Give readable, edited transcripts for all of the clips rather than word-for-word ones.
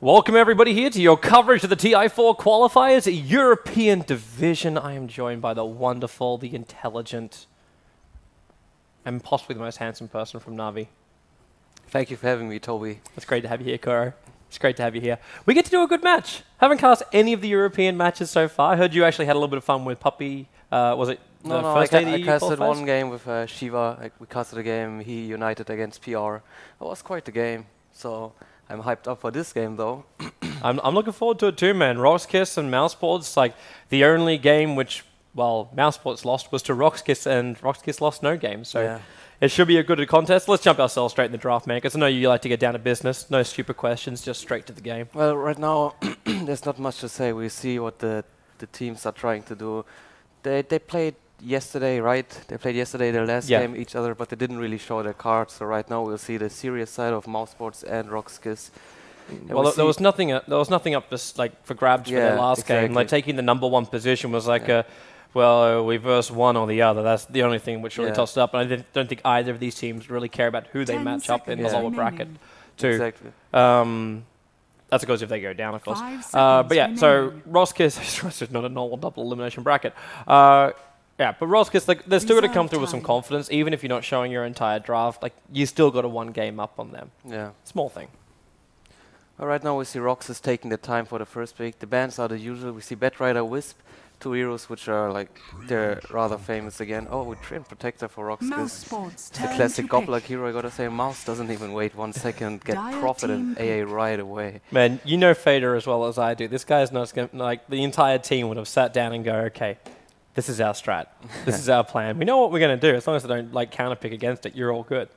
Welcome everybody here to your coverage of the TI4 Qualifiers European Division. I am joined by the wonderful, the intelligent, and possibly the most handsome person from Navi. Thank you for having me, Toby. It's great to have you here, Kuro. It's great to have you here. We get to do a good match. Haven't cast any of the European matches so far. I heard you actually had a little bit of fun with Puppy. Was it the first day that you casted qualifiers? one game with Shiva. We casted a game, he united against PR. It was quite the game, so I'm hyped up for this game, though. I'm looking forward to it too, man. RoX and Mousesports, like the only game which, well, Mousesports lost was to RoX, and RoX lost no game. So yeah. It should be a good contest. Let's jump ourselves straight in the draft, man, because I know you like to get down to business. No stupid questions, just straight to the game. Well, right now, there's not much to say. We see what the teams are trying to do. They played yesterday, right? They played yesterday their last game each other, but they didn't really show their cards. So right now we'll see the serious side of Mousesports and RoX. Well, there was nothing up this like for grabs for their last game. Like taking the #1 position was like well, we verse one or the other. That's the only thing which really tossed it up. And I don't think either of these teams really care about who they match up in the lower bracket too. Exactly. That's because if they go down, of course. But yeah, so RoX is not a normal double elimination bracket. Yeah, but RoX, like, they're still going to come through with some confidence, even if you're not showing your entire draft. Like, you still got a 1 game up on them. Yeah. Small thing. Well, right now we see RoX is taking the time for the first pick. The bans are the usual. We see Batrider, Wisp, 2 heroes which are like, they're rather famous again. Oh, we train Protector for RoX. The classic Goblik hero, I gotta say. Mouz doesn't even wait 1 second, get Prophet and AA right away. Man, you know Fader as well as I do. This guy's not going to, like, the entire team would have sat down and go, okay, this is our strat. This is our plan. We know what we're going to do. As long as they don't like counterpick against it, you're all good.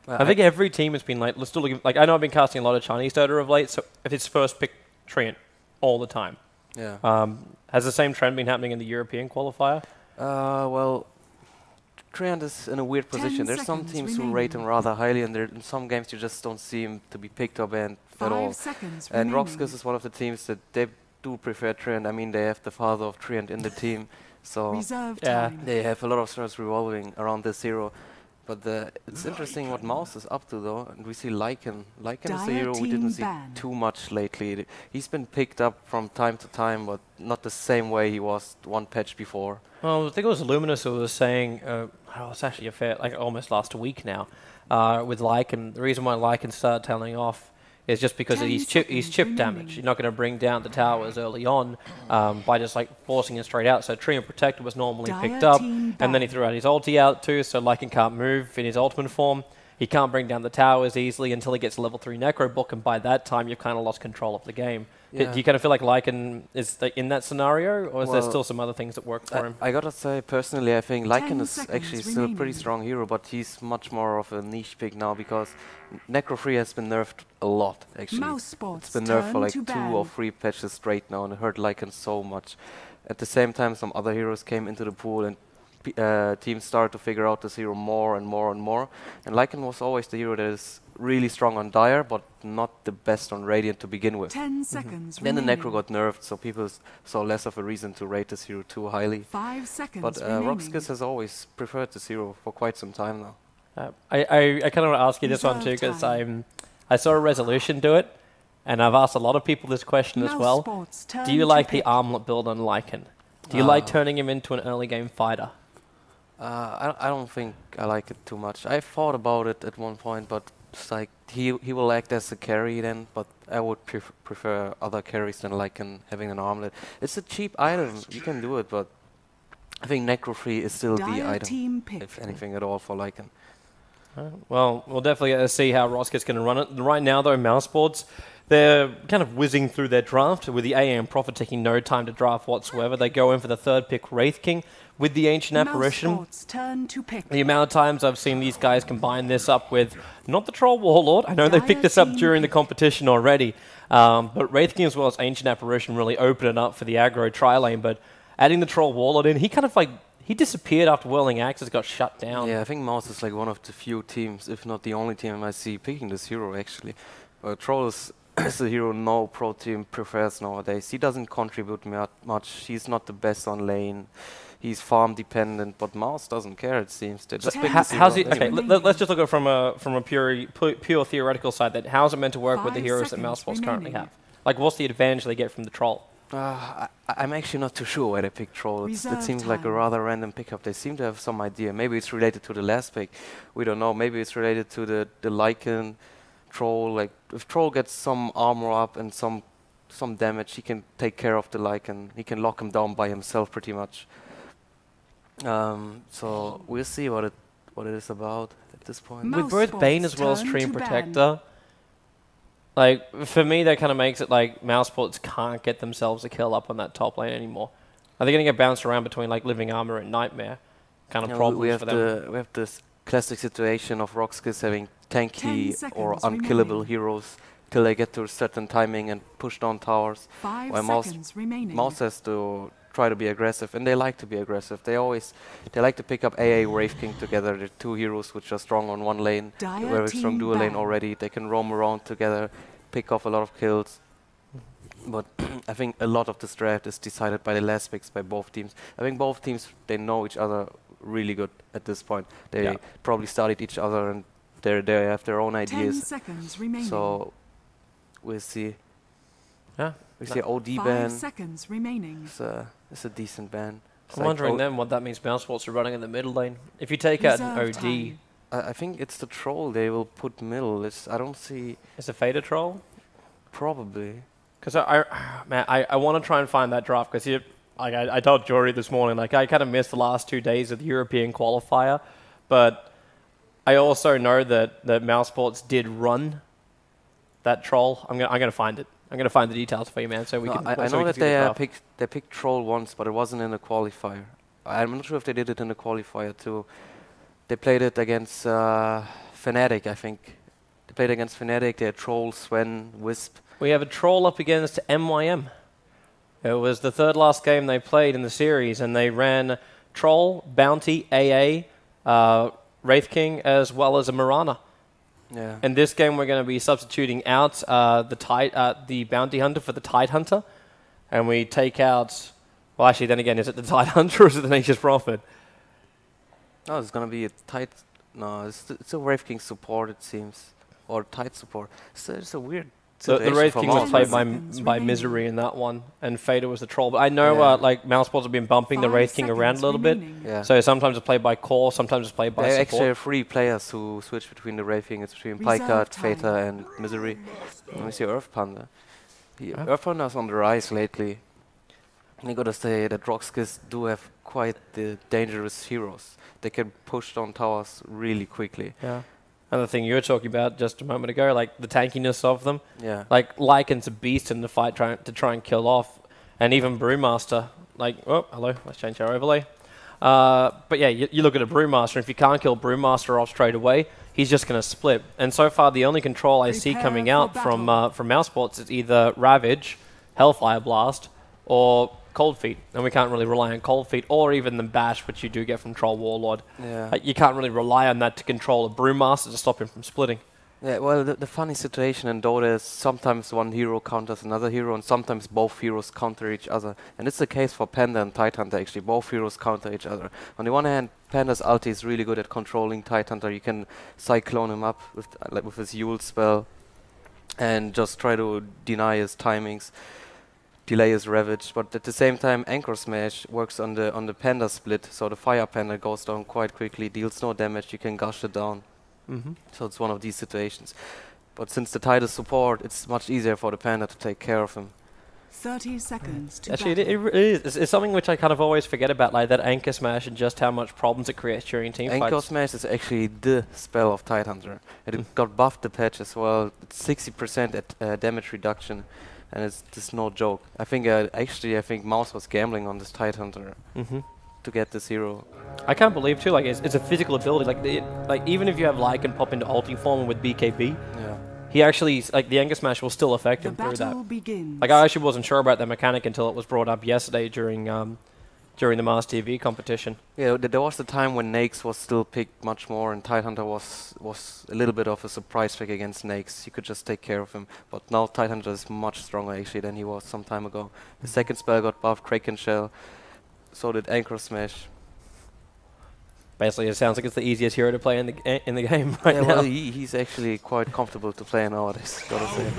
I think every team has been like, let's still look, like, I know I've been casting a lot of Chinese Dota of late, so if it's first pick Treant all the time. Yeah. Has the same trend been happening in the European qualifier? Well, Treant is in a weird position. There's some teams who rate him rather highly, and in some games you just don't see him to be picked or banned at all. And RoX is one of the teams that they do prefer Treant. I mean, they have the father of Treant in the team. So they have a lot of stress revolving around this hero. But it's interesting what Mouz is up to, though. And we see Lycan. Lycan is a hero we didn't see too much lately. He's been picked up from time to time, but not the same way he was 1 patch before. Well, I think it was Luminous who was saying, it's actually a fair, like almost last week now, with Lycan. The reason why Lycan started tailing off is just because he's chip damage. You're not going to bring down the towers early on by just like forcing it straight out. So Treant Protector was normally picked up, and then he threw out his ulti out too, so Lycan can't move in his ultimate form. He can't bring down the towers easily until he gets level 3 Necro Book, and by that time you've kind of lost control of the game. Do you kind of feel like Lycan is in that scenario, or is there still some other things that work for him? I gotta say, personally, I think Lycan is actually still a pretty strong hero, but he's much more of a niche pick now because Necro Free has been nerfed a lot, actually. It's been nerfed for like 2 or 3 patches straight now, and it hurt Lycan so much. At the same time, some other heroes came into the pool, and teams started to figure out this hero more and more and more. And Lycan was always the hero that is really strong on Dire, but not the best on Radiant to begin with. 10 seconds Then the Necro got nerfed, so people saw less of a reason to rate this hero too highly. 5 seconds But RoX has always preferred this hero for quite some time now. I kind of want to ask you this one too, because I saw a resolution do it, and I've asked a lot of people this question as well. Do you like the armlet build on Lycan? Do you like turning him into an early game fighter? I don't think I like it too much. I thought about it at one point, but it's like he will act as a carry then, but I would prefer other carries than Lycan having an armlet. It's a cheap item, you can do it, but I think Necro Free is still the item, if anything at all, for Lycan. Well, we'll definitely see how RoX is going to run it. Right now, though, Mousesports, they're kind of whizzing through their draft with the AA and Prophet taking no time to draft whatsoever. They go in for the 3rd pick, Wraith King, with the Ancient Apparition. The amount of times I've seen these guys combine this up with, not the Troll Warlord, I know they picked this up during the competition already, but Wraith King as well as Ancient Apparition really open it up for the aggro tri-lane, but adding the Troll Warlord in, he kind of like, he disappeared after Whirling Axes got shut down. Yeah, I think Mouz is like one of the few teams, if not the only team I see picking this hero actually. Troll is a hero no pro team prefers nowadays. He doesn't contribute much, he's not the best on lane. He's farm dependent, but Mouz doesn't care, it seems. They just how's he, okay, let's just look at it from a pure theoretical side. That how's it meant to work with the heroes that Mousesports currently have? Like, what's the advantage they get from the troll? I'm actually not too sure why they picked troll. It seems like a rather random pickup. They seem to have some idea. Maybe it's related to the last pick. We don't know. Maybe it's related to the Lycan troll. Like, if troll gets some armor up and some damage, he can take care of the Lycan. He can lock him down by himself pretty much. So we'll see what it is about at this point. With both Bane as well as Stream Protector, like, for me, that kind of makes it like Mousesports can't get themselves a kill up on that top lane anymore. Are they going to get bounced around between like Living Armor and Nightmare kind of problems for them? We have this classic situation of RoX having tanky or unkillable heroes till they get to a certain timing and push down towers. While Mouz has to try to be aggressive, and they like to be aggressive. They like to pick up AA Wraith King together. They're two heroes which are strong on one lane, very strong dual lane already. They can roam around together, pick off a lot of kills. But I think a lot of this draft is decided by the last picks by both teams. I think both teams, they know each other really good at this point. They probably studied each other, and they have their own ideas. 10 seconds remaining. So we'll see. Yeah. We see OD ban. 5 seconds remaining. It's a decent ban. I'm wondering then what that means Mousesports are running in the middle lane. If you take out an OD... I think it's the troll they will put middle. I don't see... It's a Fader troll? Probably. Because I want to try and find that draft, because I told Jory this morning, like, I kind of missed the last 2 days of the European qualifier, but I also know that Mousesports did run that troll. I'm gonna find it. I'm gonna find the details for you, man. So we can. I know that they picked troll once, but it wasn't in the qualifier. I'm not sure if they did it in the qualifier too. They played it against Fnatic, I think. They played against Fnatic. They had troll, Sven, Wisp. We have a troll up against MYM. It was the third last game they played in the series, and they ran troll, bounty, AA, Wraith King, as well as a Mirana. Yeah. In this game, we're going to be substituting out the Bounty Hunter for the Tide Hunter. And we take out... Well, actually, then again, is it the Tide Hunter or is it the Nature's Prophet? No, it's going to be a Tide... No, it's a Wraith King support, it seems. Or Tide support. So it's a weird situation. The Wraith King was played by Misery in that one, and Fader was the troll. But I know like Mousesports have been bumping the Wraith King around a little bit. Yeah. So sometimes it's played by core, sometimes it's played by support. Actually have 3 players who switch between the Wraith King. It's between Picard, Fader, and Misery. Let me see Earth Panda. Earth Panda's on the rise lately. I gotta say that RoX do have quite the dangerous heroes. They can push down towers really quickly. Yeah. Another thing you were talking about just a moment ago, like the tankiness of them. Yeah. Like Lycan's a beast in the fight to try and kill off, and even Brewmaster. Like, oh, hello, let's change our overlay. But yeah, you look at a Brewmaster, and if you can't kill Brewmaster off straight away, he's just going to split. And so far, the only control I see coming out from Mousesports is either Ravage, Hellfire Blast, or Cold Feet, and we can't really rely on Cold Feet or even the Bash, which you do get from Troll Warlord. Yeah. You can't really rely on that to control a Brewmaster to stop him from splitting. Yeah, well, the funny situation in Dota is sometimes one hero counters another hero, and sometimes both heroes counter each other. And it's the case for Panda and Tidehunter, actually. Both heroes counter each other. On the one hand, Panda's ulti is really good at controlling Tidehunter. You can Cyclone him up with his Yule spell and just try to deny his timings. Delay his Ravage, but at the same time Anchor Smash works on the Panda split, so the Fire Panda goes down quite quickly, deals no damage, you can gush it down. So it's one of these situations. But since the Tide is support, it's much easier for the Panda to take care of him. 30 seconds to actually, it is. It's something which I kind of always forget about, like that Anchor Smash and just how much problems it creates during team fights. Anchor Smash is actually the spell of Tidehunter. It got buffed the patch as well. It's 60% at damage reduction. And it's just no joke. I think Mouz was gambling on this Tidehunter to get this hero. I can't believe too. Like it's a physical ability. Like even if you have Lycan pop into ulti form with BKB, he actually the Anchor Smash will still affect him through that. Like I actually wasn't sure about that mechanic until it was brought up yesterday during the Mars TV competition. Yeah, there was the time when Nakes was still picked much more, and Tidehunter was a little bit of a surprise pick against Nakes. You could just take care of him. But now Tidehunter is much stronger actually than he was some time ago. The second spell got buffed, Kraken Shell. So did Anchor Smash. Basically, it sounds like it's the easiest hero to play in the game right now. Well, he's actually quite comfortable to play nowadays, gotta say.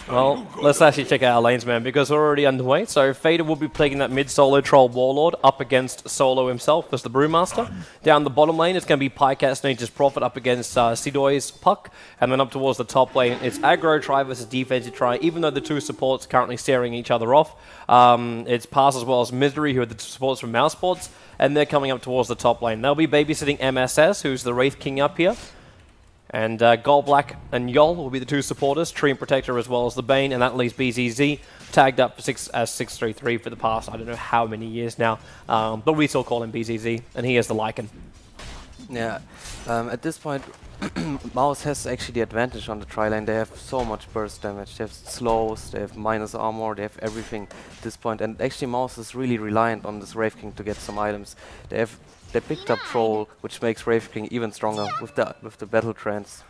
Well, let's actually check out our lanes, man, because we're already underway. So Fader will be playing that mid solo troll Warlord up against Solo himself as the Brewmaster. Down the bottom lane, it's going to be Pycat Nature's Prophet up against Sidoy's Puck. And then up towards the top lane, it's aggro try versus defensive try, even though the two supports currently staring each other off. It's Pass as well as Misery, who are the supports from Mousesports. And they're coming up towards the top lane. They'll be babysitting MSS, who's the Wraith King up here. And Gold Black and Yol will be the two supporters, Tree and Protector as well as the Bane, and that leaves BZZ tagged up for as 633 for the past, I don't know how many years now. But we still call him BZZ, and he is the Lycan. Yeah, at this point, Mouz has actually the advantage on the tri-lane. They have so much burst damage. They have slows, they have minus armor, they have everything at this point. And actually Mouz is really reliant on this Wraith King to get some items. They picked up Troll, which makes Wraith King even stronger with the battle trance.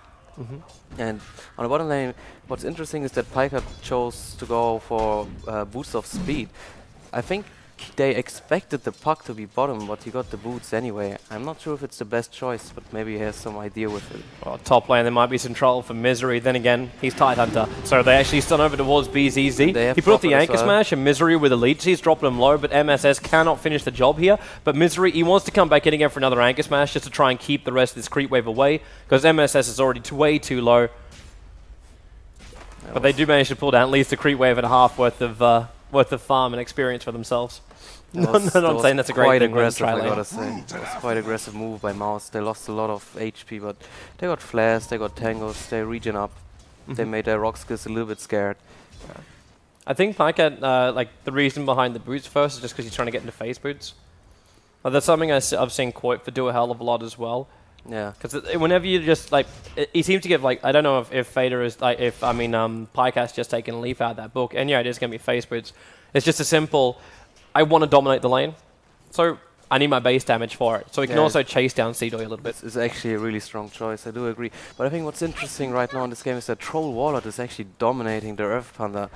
And on the bottom lane, what's interesting is that Pycat chose to go for boost of speed. I think they expected the puck to be bottom, but he got the boots anyway. I'm not sure if it's the best choice, but maybe he has some idea with it. Well, top lane, there might be some trouble for Misery. Then again, he's Tidehunter. So they actually stun over towards BZZ. He put up the Anchor Smash, and Misery with a lead. He's dropping him low, but MSS cannot finish the job here. But Misery, he wants to come back in again for another Anchor Smash just to try and keep the rest of this creep wave away, because MSS is already way too low. But they do manage to pull down at least a creep wave and a half worth of farm and experience for themselves. I'm saying that's a great thing. Aggressive, I gotta say. It was quite aggressive move by Mouz. They lost a lot of HP, but they got flares, they got tangles, they regen up. They made their RoX a little bit scared. I think Pycat, like the reason behind the boots first is just because he's trying to get into phase boots. That's something I've seen Quoit for do a hell of a lot as well. Yeah. Because whenever you just like, he seems to give like, I don't know if Fader is like, Pycat's just taking a leaf out of that book, and yeah, it is going to be phase boots. It's just a simple, I want to dominate the lane, so I need my base damage for it. So he can also chase down Sidoy a little bit. It's actually a really strong choice, I do agree. But I think what's interesting right now in this game is that Troll Warlord is actually dominating the Earth Panda.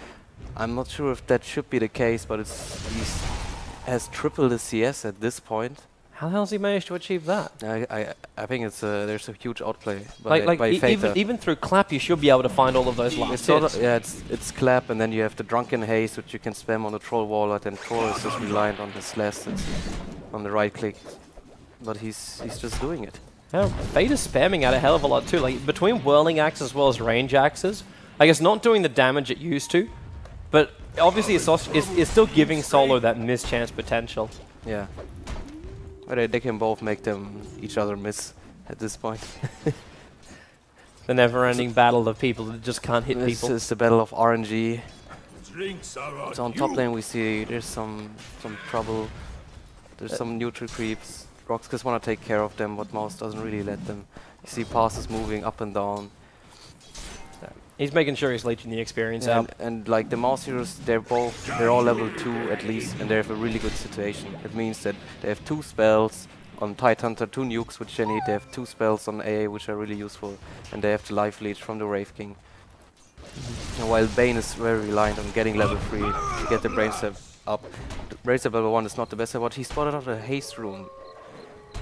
I'm not sure if that should be the case, but he has triple the CS at this point. How the hell has he managed to achieve that? I think it's there's a huge outplay by even through Clap, you should be able to find all of those last hits. It's Clap, and then you have the Drunken Haze, which you can spam on the Troll Warlord, and Troll is just reliant on his last hits on the right click. But he's just doing it. Yeah, Fate is spamming out a hell of a lot too. Like between whirling axes as well as range axes, like it's not doing the damage it used to, but obviously it's still giving Solo that mischance potential. Yeah. But they can both make each other miss at this point. The never-ending battle of people that just can't hit people. This is the battle of RNG. So on top lane we see there's some trouble. There's some neutral creeps. RoX just want to take care of them, but Mouz doesn't really let them. You see passes moving up and down. He's making sure he's leeching the experience out. And like the Mouz heroes, they're all level 2 at least, and they have a really good situation. It means that they have 2 spells on Tidehunter, 2 nukes which they need, they have 2 spells on AA which are really useful, and they have the life leech from the Wraith King. And while Bane is very reliant on getting level 3 to get the Brain Step up. Brain Step level 1 is not the best, but he spotted out a haste rune.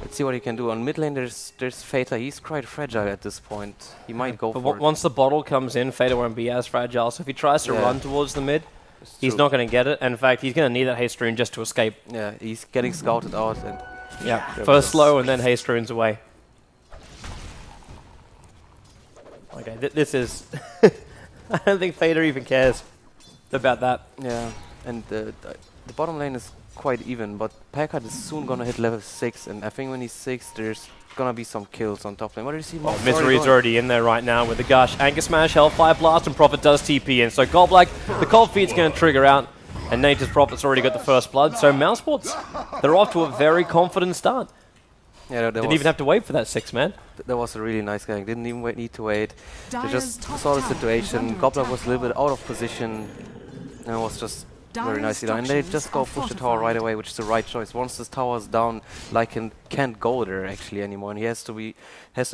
Let's see what he can do. On mid lane, there's Fader. He's quite fragile at this point. He might go for it. Once the bottle comes in, Fader won't be as fragile. So if he tries to run towards the mid, he's not going to get it. And in fact, he's going to need that haste rune just to escape. Yeah, he's getting scouted out. And first slow and then haste runes away. Okay, this is... I don't think Fader even cares about that. Yeah, and the bottom lane is quite even, but Pycat is soon gonna hit level 6, and I think when he's 6, there's gonna be some kills on top lane. What do you see? Misery's already in there right now with the Gush. Anchor Smash, Hellfire Blast, and Prophet does TP in. So Gold Black, the Cold Feet's gonna trigger out, and Nature's Prophet's already got the first blood. So Mousesports, they're off to a very confident start. Yeah, didn't even have to wait for that 6, man. That was a really nice gang. Didn't even need to wait. They just saw the situation. Gold Black was a little bit out of position, and was just very nicely done. And they just go push the tower right away, which is the right choice. Once this tower is down, Lycan can't go there actually anymore, and he has to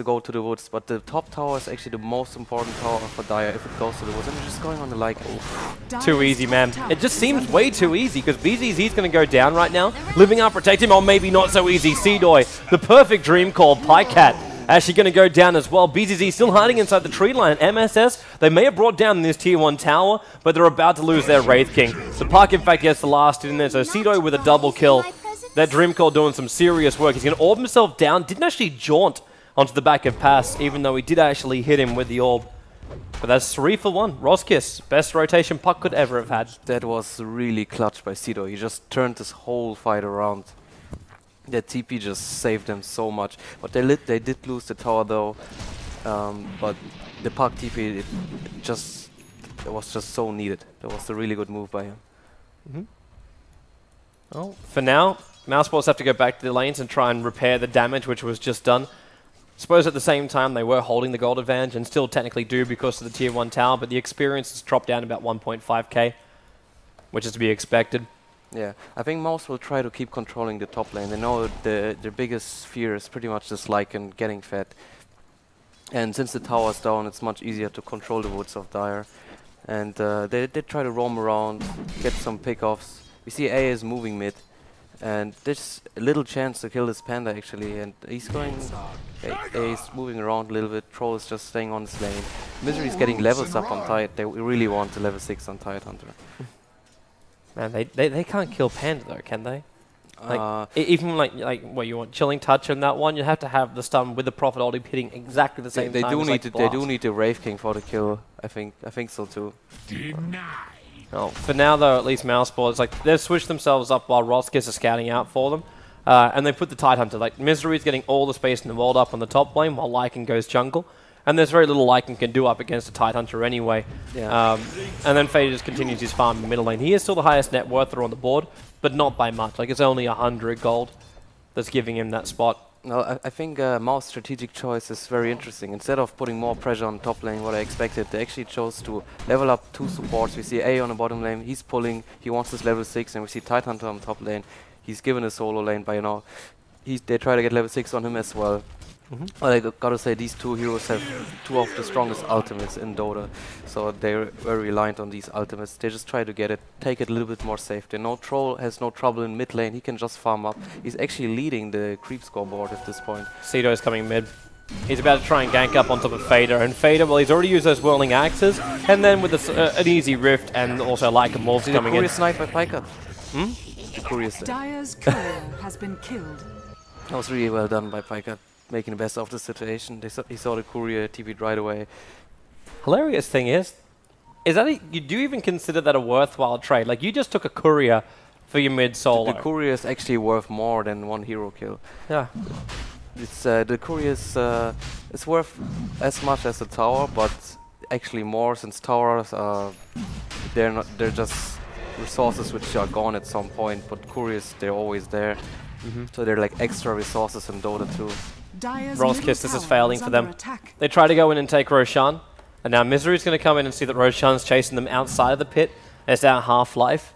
go to the woods. But the top tower is actually the most important tower for Dire if it goes to the woods, and they're just going on the Lycan. Too easy, man. It just seems way too easy, because BZZ's going to go down right now. Living Up, protect him, or maybe not so easy. Seedoy, the perfect dream call. Pycat actually going to go down as well. BZZ still hiding inside the tree line. MSS, they may have brought down this tier 1 tower, but they're about to lose their Wraith King. The Puck, in fact, gets the last in there, so Seedoy with a double kill. That Dream Call doing some serious work. He's going to orb himself down. Didn't actually jaunt onto the back of Pass, even though he did actually hit him with the orb. But that's 3 for 1. Roskiss, best rotation Puck could ever have had. That was really clutch by Seedoy. He just turned this whole fight around. That TP just saved them so much. But they did lose the tower though. But the Puck TP, it was just so needed. That was a really good move by him. Well, for now, Mousesports have to go back to the lanes and try and repair the damage which was just done. Suppose at the same time they were holding the gold advantage and still technically do because of the tier 1 tower, but the experience has dropped down about 1.5k, which is to be expected. Yeah, I think Mouz will try to keep controlling the top lane. They know their biggest fear is pretty much just Lycan getting fed. And since the tower's down, it's much easier to control the woods of Dire. And they try to roam around, get some pickoffs. We see A is moving mid. And there's a little chance to kill this Panda actually. And he's going... A is moving around a little bit. Troll is just staying on his lane. Misery's getting levels up on Tide. They really want the level 6 on Tide Hunter. Man, they can't kill Panda though, can they? Like, even like what you want, Chilling Touch on that one, you have to have the stun with the Prophet ulti hitting exactly the same time. They do need the Wraith King for the kill. I think so too. Well, for now though, at least Mousesports, like they've switched themselves up while Roskiss is scouting out for them, and they put the Tide Hunter. Like Misery's getting all the space in the world up on the top lane while Lycan goes jungle. And there's very little Lycan can do up against a Tide Hunter anyway. Yeah. And then Fader just continues his farm in the middle lane. He is still the highest net worther on the board, but not by much. Like, it's only 100 gold that's giving him that spot. No, I think Mouz's strategic choice is very interesting. Instead of putting more pressure on top lane, what I expected, they actually chose to level up 2 supports. We see A on the bottom lane, he's pulling, he wants this level 6, and we see Tide Hunter on top lane. He's given a solo lane, but you know, they try to get level 6 on him as well. Well, I gotta say, these 2 heroes have 2 of the strongest ultimates in Dota, so they're very reliant on these ultimates. They just try to take it a little bit more safe. They know Troll has no trouble in mid lane, he can just farm up. He's actually leading the creep scoreboard at this point. Cedo is coming mid. He's about to try and gank up on top of Fader, and Fader, well, he's already used those whirling axes, and then with an easy rift, and also like a Mouz coming in. The snipe by Pycat. Dire's courier has been killed. That was really well done by Pycat, making the best of the situation. He saw the courier TP'd right away. Hilarious thing is that you do even consider that a worthwhile trade? Like, you just took a courier for your mid solo. The courier is actually worth more than 1 hero kill. Yeah. It's the courier is worth as much as the tower, but actually more, since towers they're just resources which are gone at some point, but couriers, they're always there. So they're like extra resources in Dota 2. Roskiss, this is failing for them. They try to go in and take Roshan, and now Misery's going to come in and see that Roshan's chasing them outside of the pit. It's out half-life.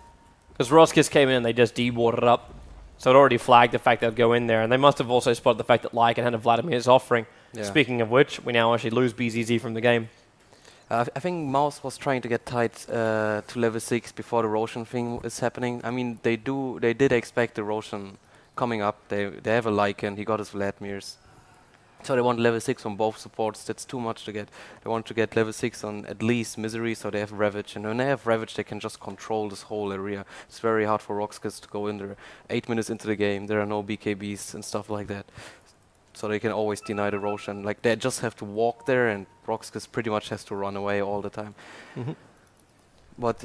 Because Roskiss came in and they just de-watered up. So it already flagged the fact they'd go in there, and they must have also spotted the fact that Lycan had a Vladimir's offering. Yeah. Speaking of which, we now actually lose BZZ from the game. I think Mouz was trying to get tight to level 6 before the Roshan thing is happening. I mean, they did expect the Roshan coming up. They have a Lycan, he got his Vladimir's. So they want level 6 on both supports. That's too much to get. They want to get level 6 on at least Misery, so they have Ravage. And when they have Ravage, they can just control this whole area. It's very hard for Roxkiss to go in there. 8 minutes into the game, there are no BKBs and stuff like that. So they can always deny the Roshan. Like, they just have to walk there, and Roxkiss pretty much has to run away all the time. But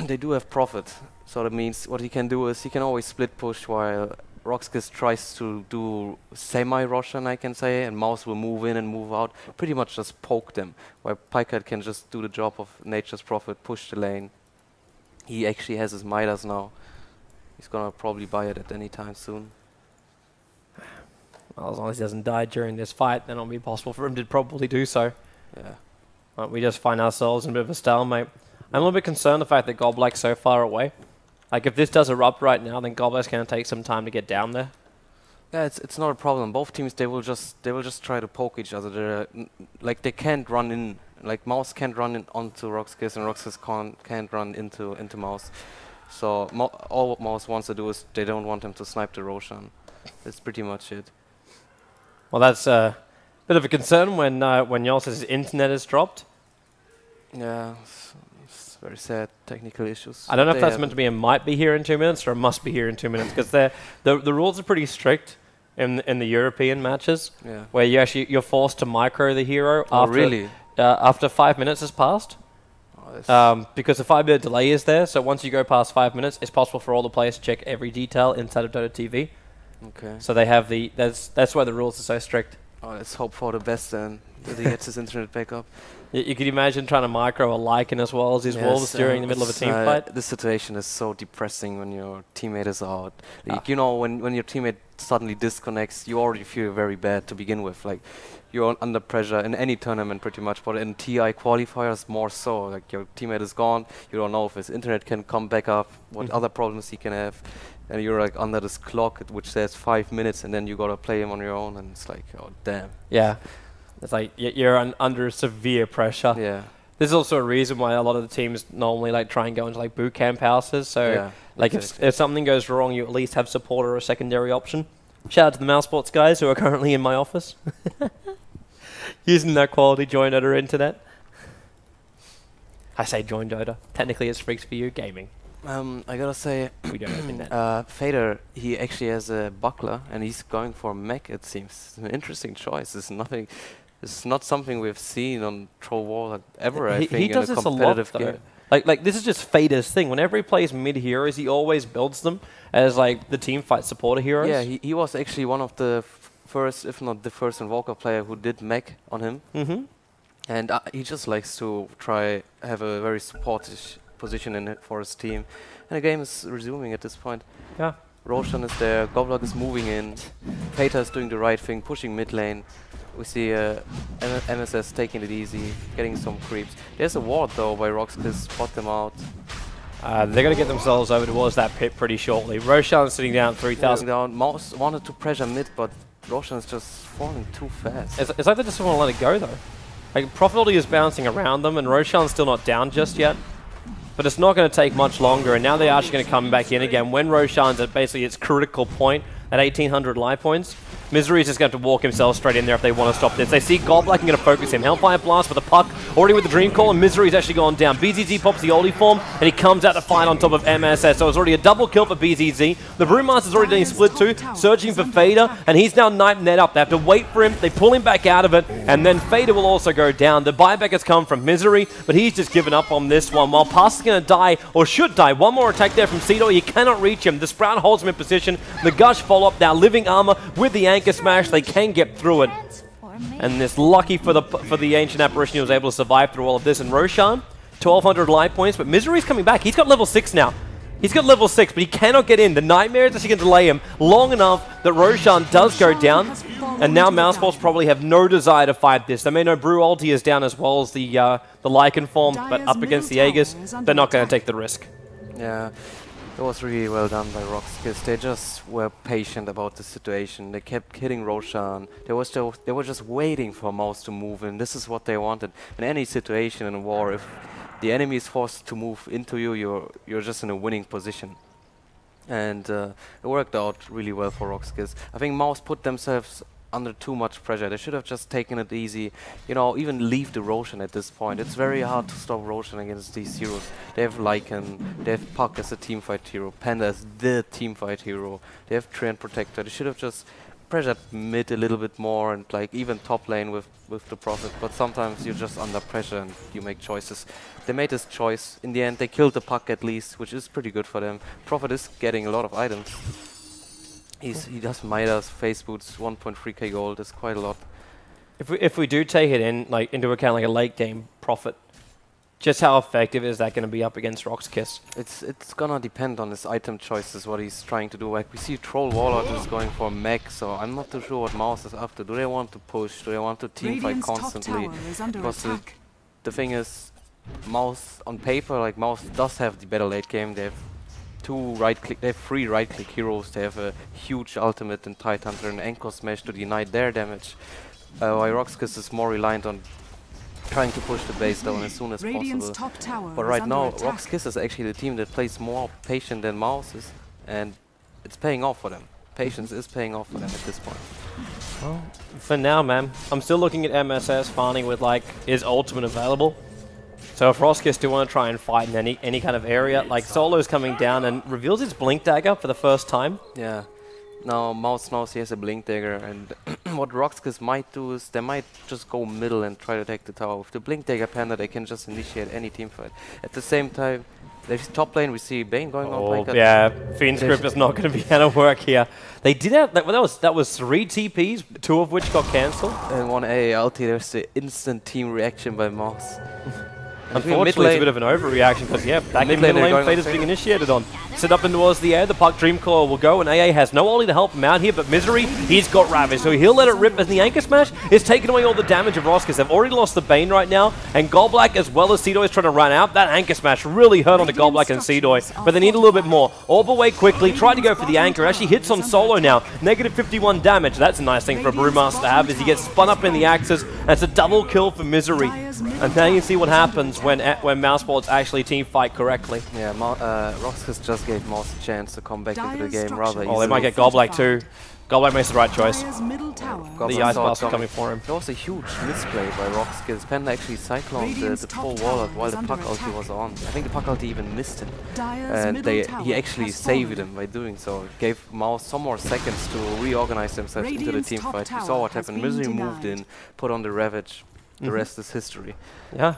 they do have Prophet. So that means what he can do is he can always split push while Roxkiss tries to do semi-Roshan, I can say, and Mouz will move in and move out, pretty much just poke them, while Pycat can just do the job of Nature's Prophet, push the lane. He actually has his Midas now. He's gonna probably buy it at any time soon. Well, as long as he doesn't die during this fight, then it'll be possible for him to probably do so. Yeah. We just find ourselves in a bit of a stalemate. I'm a little bit concerned the fact that Gobblake's so far away. Like if this does erupt right now, then Gobbler's going to take some time to get down there. Yeah, it's not a problem. Both teams they will just try to poke each other. Like they can't run in. Like Mouz can't run in onto RoX, and RoX can't run into Mouz. So all what Mouz wants to do is they don't want him to snipe the Roshan. That's pretty much it. Well, that's a bit of a concern when Yol's internet is dropped. Yeah, it's very sad. Technical issues. I don't know if that's meant to be a might be here in 2 minutes or a must be here in 2 minutes, because the rules are pretty strict in the European matches, where you're forced to micro the hero after 5 minutes has passed. Because the 5 minute delay is there, so once you go past 5 minutes, it's possible for all the players to check every detail inside of Dota TV. Okay. So they have that's why the rules are so strict. Oh, let's hope for the best then, that he gets his internet back up. You could imagine trying to micro a Lycan as well as his wolves during the middle of a team fight. This situation is so depressing when your teammate is out. Like, you know, when your teammate suddenly disconnects, you already feel very bad to begin with. Like, you're under pressure in any tournament pretty much, but in TI qualifiers more so. Like, your teammate is gone, you don't know if his internet can come back up, what other problems he can have, and you're like under this clock which says 5 minutes, and then you gotta play him on your own, and it's like, oh damn. Yeah, it's like you're under severe pressure. Yeah. There's also a reason why a lot of the teams normally like try and go into like boot camp houses. So like if something goes wrong, you at least have support or a secondary option. Shout out to the Mouse Sports guys who are currently in my office. Using that quality join Dota internet. I say join Dota. Technically it's Freaks for You gaming. I gotta say, we don't have internet. Fader, he actually has a buckler and he's going for mech, it seems. It's an interesting choice. It's not something we've seen on Troll War ever, I think, he does in a this competitive a lot, game. Like this is just Fader's thing. Whenever he plays mid heroes, he always builds them as like the team fight supporter heroes. Yeah, he was actually one of the first, if not the first Invoker player who did mech on him. And he just likes to have a very supportive position in it for his team. And the game is resuming at this point. Yeah. Roshan is there, Goblok is moving in, Fader is doing the right thing, pushing mid lane. We see MSS taking it easy, getting some creeps. There's a ward though by RoX to spot them out. They're going to get themselves over towards that pit pretty shortly. Roshan sitting down 3,000. Mouz wanted to pressure mid, but Roshan is just falling too fast. It's like they just want to let it go though. Like Profitability is bouncing around them and Roshan's still not down just yet. But it's not going to take much longer, and now they're actually going to come back in again when Roshan's at basically its critical point at 1,800 life points. Misery's just going to have to walk himself straight in there if they want to stop this. They see Goblok and going to focus him. Hellfire Blast with a puck, already with the Dream Call, and Misery's actually gone down. BZZ pops the oldie form, and he comes out to fight on top of MSS. So it's already a double kill for BZZ. The Brewmaster's already getting split too, searching for Fader, and he's now knife net up. They have to wait for him, they pull him back out of it, and then Fader will also go down. The buyback has come from Misery, but he's just given up on this one. While Pass is going to die, or should die. One more attack there from Cedo, you cannot reach him. The Sprout holds him in position. The Gush follow-up now, living armor with the Anchor Smash. They can get through it. And it's lucky for the Ancient Apparition he was able to survive through all of this. And Roshan, 1,200 life points, but Misery's coming back. He's got level 6 now. He's got level 6, but he cannot get in. The Nightmare is actually going to delay him long enough that Roshan does go down. And now Mouseballs probably have no desire to fight this. They may know Brew ulti is down as well as the Lycan form, but up against the Aegis, they're not going to take the risk. Yeah. It was really well done by RoX, because they just were patient about the situation. They kept hitting Roshan. They were just waiting for Mouz to move in. This is what they wanted. In any situation in a war, if the enemy is forced to move into you, you're just in a winning position. And it worked out really well for RoX, because I think Mouz put themselves under too much pressure. They should have just taken it easy, you know, even leave the Roshan at this point. It's very hard to stop Roshan against these heroes. They have Lycan, they have Puck as a teamfight hero, Panda as the teamfight hero, they have Treant Protector. They should have just pressured mid a little bit more and like even top lane with the Prophet, but sometimes you're just under pressure and you make choices. They made this choice. In the end, they killed the Puck at least, which is pretty good for them. Prophet is getting a lot of items. He does Midas, face boots, 1.3k gold, that's quite a lot. If we do take it into account like a late game Prophet, just how effective is that going to be up against RoX Kiss? It's gonna depend on his item choices, what he's trying to do. Like we see Troll Warlord is going for mech, so I'm not too sure what Mouz is after. Do they want to push? Do they want to teamfight constantly? Because the thing is, Mouz on paper, like Mouz does have the better late game. They have they have 3 right-click heroes. They have a huge ultimate in Tidehunter and Anchor Smash to deny their damage. While RoXkiss is more reliant on trying to push the base down as soon as possible. But right now, RoXkiss is actually the team that plays more patient than Mouz is, and it's paying off for them. Patience is paying off for them at this point. Well, for now, man, I'm still looking at MSS farming with like his ultimate available. So if RoXkiss do want to try and fight in any kind of area, like Solo's coming down and reveals his Blink Dagger for the first time. Yeah. Now Mouz knows he has a Blink Dagger, and what RoXkiss might do is they might just go middle and try to take the tower. With the Blink Dagger Panda, they can just initiate any team fight. At the same time, there's top lane, we see Bane going on. Oh, yeah, Fiend's Grip is not going to be able to work here. They did have, that was 3 TPs, 2 of which got cancelled. And 1 AA ulti, there's the instant team reaction by Mouz. Unfortunately, it's a bit of an overreaction because, yeah, back in mid lane, Fate is being initiated on. Sit up and towards the air, the Puck Dreamclaw will go, and AA has no ulti to help him out here, but Misery, he's got Ravage, so he'll let it rip as the Anchor Smash is taking away all the damage of RoXkiss. They've already lost the Bane right now, and Golblack as well as Seedoy is trying to run out. That Anchor Smash really hurt onto Golblack and Seedoy, but they need a little bit more. Orb away quickly, tried to go for the Anchor, actually hits on Solo now. Negative 51 damage, that's a nice thing for a Brewmaster to have as he gets spun up in the axis. That's a double kill for Misery. And now you see what happens when Mousesports actually team fight correctly. Yeah, RoXkiss just gave Mouz a chance to come back into the game rather easily. Oh, they might get Golblack too. Golblack makes the right choice. The Ice Blast coming for him. There was a huge misplay by RoXkiss. Panda actually cycloned the full wall while the Puck ulti was on. I think the Puck ulti even missed him. And he actually saved him by doing so. Gave Mouz some more seconds to reorganize themselves into the team fight. You saw what happened. Misery moved in, put on the Ravage. The rest is history. Yeah.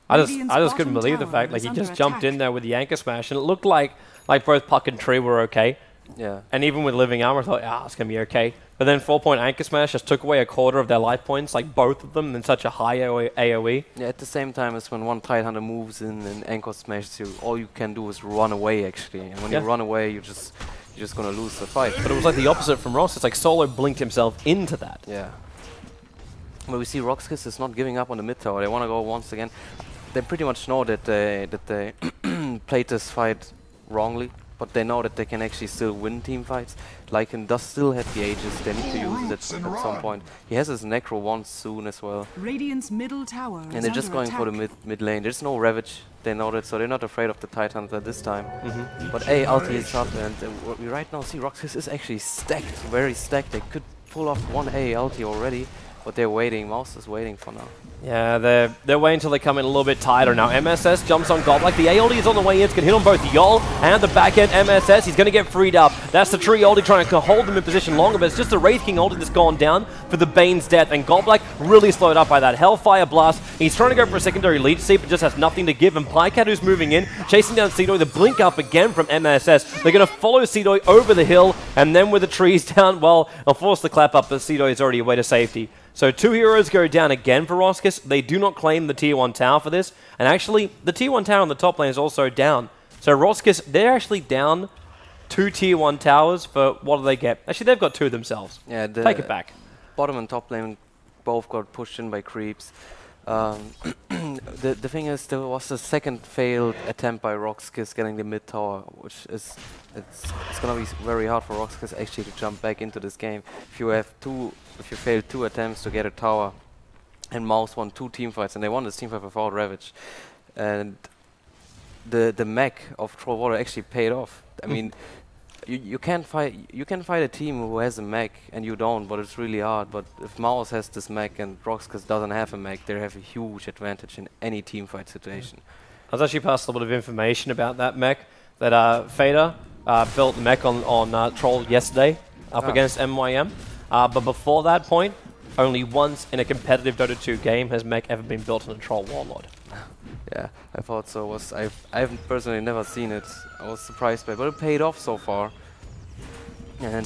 I just couldn't believe the fact, like, he just jumped in there with the Anchor Smash, and it looked like both Puck and Tree were okay. Yeah. And even with Living Armor, I thought, it's going to be okay. But then 4-point Anchor Smash just took away a quarter of their life points, like both of them, in such a high AoE. Yeah, at the same time as when one Tidehunter moves in and Anchor Smash, all you can do is run away, actually. And when you run away, you're just going to lose the fight. But it was like the opposite from Rox. It's like Solo blinked himself into that. Yeah. But we see RoXkiss is not giving up on the mid tower. They want to go once again. They pretty much know that they played this fight wrongly, but they know that they can actually still win team fights. Lycan does still have the Aegis. They need to use it at some point. He has his Necro once soon as well. Radiant's middle tower and they're just going for the mid lane. There's no Ravage. They know that, so they're not afraid of the Tidehunter this time. But ulti is up, and what we right now see RoXkiss is actually stacked, very stacked. They could pull off one ulti already. But they're waiting. Mouz is waiting for now. Yeah, they're waiting until they come in a little bit tighter now. MSS jumps on Golblack. The A ulti is on the way in. It's going to hit on both Yol and the back end MSS. He's going to get freed up. That's the Tree ulti trying to hold them in position longer, but it's just the Wraith King ulti that's gone down for the Bane's death. And Golblack really slowed up by that Hellfire Blast. He's trying to go for a secondary lead seat, but just has nothing to give. And Pycat, who's moving in, chasing down Seedoy. The blink up again from MSS. They're going to follow Seedoy over the hill, and then with the trees down, well, they'll force the clap up, but Seedoy is already away to safety. So 2 heroes go down again for RoXkiss. They do not claim the tier 1 tower for this. And actually, the tier 1 tower on the top lane is also down. So RoXkiss, they're actually down 2 tier 1 towers for what do they get? Actually, they've got 2 themselves. Yeah, take it back. Bottom and top lane both got pushed in by creeps. The thing is, there was a second failed attempt by RoXkiss getting the mid tower, which is it's gonna be very hard for RoXkiss actually to jump back into this game. If you fail 2 attempts to get a tower, and Mouz won 2 team fights, and they won this team fight without Ravage, and the mech of Trollwater actually paid off. I mean, you can fight a team who has a mech and you don't, but it's really hard. But if Mouz has this mech and RoXkiss doesn't have a mech, they have a huge advantage in any team fight situation. I was actually passed a little bit of information about that mech that Fader built the mech on Troll yesterday up against MYM. But before that point, only once in a competitive Dota 2 game has mech ever been built on a Troll Warlord. Yeah, I thought so. I haven't personally never seen it. I was surprised by it, but it paid off so far. And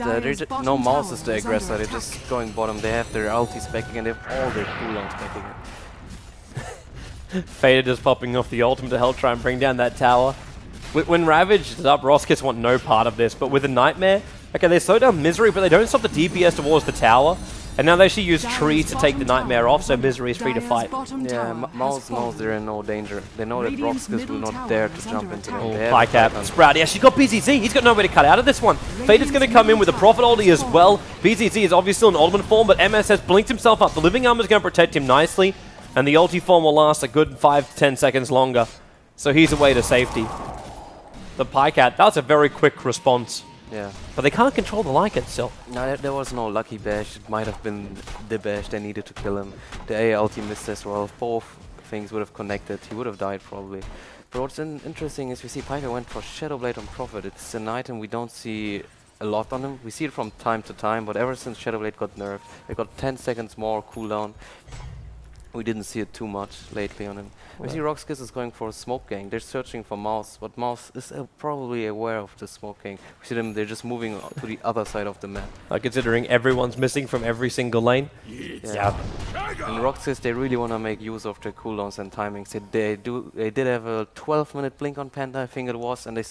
no Mouz is the aggressor. They're just going bottom. They have their ultis back again. They have all their cooldowns back again. Fader just popping off the ultimate to help try and bring down that tower. When Ravage is up, RoXkiss want no part of this. But with a Nightmare, okay, they slow down Misery, but they don't stop the DPS towards the tower. And now they actually use trees to take the Nightmare off, so Misery is free to fight. Yeah, Mouz knows they're in no danger. They know that RoX will not dare to jump into them. Pycat, Sprout, yeah, she's got BZZ. He's got nowhere to cut out of this one. Fate is going to come in with a Prophet ulti as well. BZZ is obviously still in ultimate form, but MS has blinked himself up. The Living Armor is going to protect him nicely, and the ulti form will last a good 5 to 10 seconds longer. So he's away to safety. The Pycat, that was a very quick response. Yeah. But they can't control the Lycan still. No, there was no lucky bash. It might have been the bash they needed to kill him. The A ulti missed as well. If both things would have connected, he would have died probably. But what's interesting is we see Pycat went for Shadow Blade on Prophet. It's an item we don't see a lot on him. We see it from time to time, but ever since Shadow Blade got nerfed, it got 10 seconds more cooldown. We didn't see it too much lately on him. We see RoX is going for a smoke gang. They're searching for Mouz, but Mouz is probably aware of the smoke gang. We see them, they're just moving to the other side of the map. Considering everyone's missing from every single lane. Yeah. And RoX, they really want to make use of their cooldowns and timings. They did have a 12-minute blink on Panda, I think it was, and they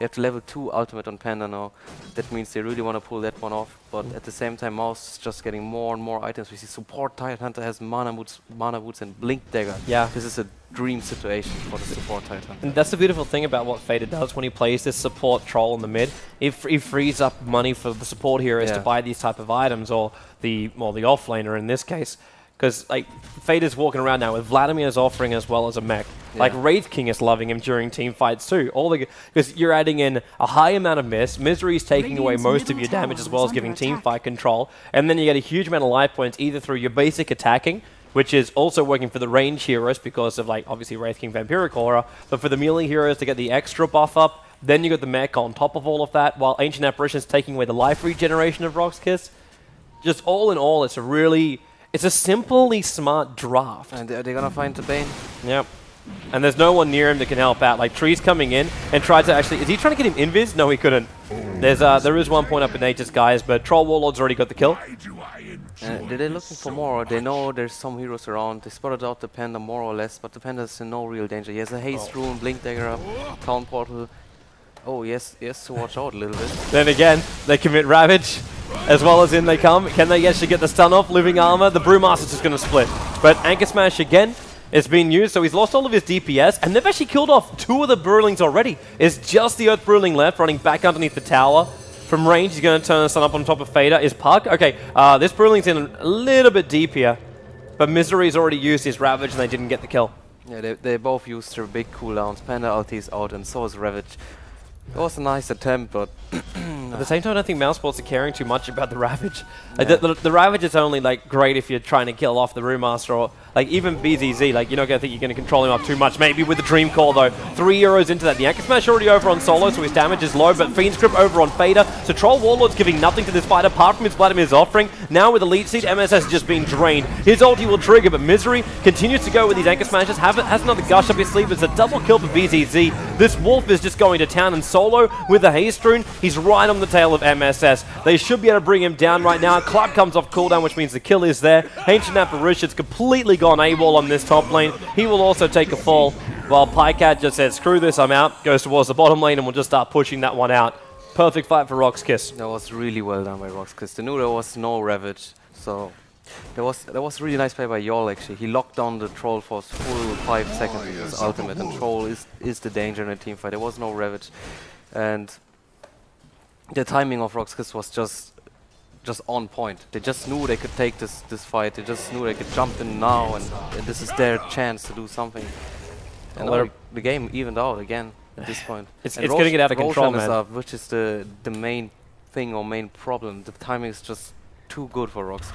have to level 2 ultimate on Panda now. That means they really want to pull that one off. But at the same time, Mouz is just getting more and more items. We see support Tidehunter has mana boots and blink dagger. Yeah. This is a dream situation for the support Tidehunter. And that's the beautiful thing about what Fader does when he plays this support troll in the mid. He frees up money for the support heroes to buy these type of items, or the offlaner in this case. Because like Fader's walking around now with Vladimir's offering as well as a mech. Like Wraith King is loving him during team fights too. Because you're adding in a high amount of miss. Misery is taking away most of your damage as well as giving team fight control. And then you get a huge amount of life points either through your basic attacking, which is also working for the range heroes because of like obviously Wraith King, Vampiric Aura, but for the melee heroes to get the extra buff up. Then you got the mech on top of all of that, while Ancient Apparition is taking away the life regeneration of RoX. Just all in all, it's a simply smart draft. And they're gonna find the Bane. Yep. And there's no one near him that can help out. Like Tree's coming in and tried to actually... Is he trying to get him invis? No, he couldn't. There is 1 point up in Nature's guys, but Troll Warlord's already got the kill. They're looking for more. They know there's some heroes around. They spotted out the Panda more or less, but the Panda's in no real danger. He has a Haste Rune, Blink Dagger up, Town Portal. Oh, yes, to watch out a little bit. Then again, they commit Ravage. As well as in they come. Can they actually get the stun off? Living Armor. The Brewmaster's just going to split. But Anchor Smash again is being used, so he's lost all of his DPS, and they've actually killed off 2 of the Brewlings already. It's just the Earth Brewling left, running back underneath the tower. From range, he's going to turn the stun up on top of Fader. Is Pug? Okay, this Brewling's in a little bit deep here. But Misery's already used his Ravage, and they didn't get the kill. Yeah, they both used their big cooldowns. Panda ulti's out, and so is Ravage. It was a nice attempt, but... At the same time, I don't think Mousesports are caring too much about the Ravage. Like, the Ravage is only like great if you're trying to kill off the Brewmaster, or like even BZZ. Like you're not going to think you're going to control him up too much. Maybe with the Dream Call though. 3 euros into that. The Anchor Smash already over on Solo, so his damage is low. But Fiend's Grip over on Fader. So Troll Warlord's giving nothing to this fight apart from his Vladimir's offering. Now with the lead seed, MSS has just been drained. His ulti will trigger, but Misery continues to go with these Anchor Smashes. Has another gush up his sleeve. It's a double kill for BZZ. This Wolf is just going to town, and Solo with the Haste Rune, he's right on the tail of MSS. They should be able to bring him down right now. Club comes off cooldown, which means the kill is there. Ancient Apparition's completely gone AWOL on this top lane. He will also take a fall, while Pycat just says, screw this, I'm out. Goes towards the bottom lane, and we'll just start pushing that one out. Perfect fight for RoX. That was really well done by RoX. They knew there was no Ravage, so... That was really nice play by Yol actually. He locked down the Troll for full 5 seconds with his ultimate, and Troll is the danger in a team fight. There was no Ravage. And the timing of RoX was just on point. They just knew they could take this fight. They just knew they could jump in now, and this is their chance to do something. And the game evened out again at this point. It's going to get out of control, man. Is up, which is the main thing or main problem. The timing is just too good for RoX.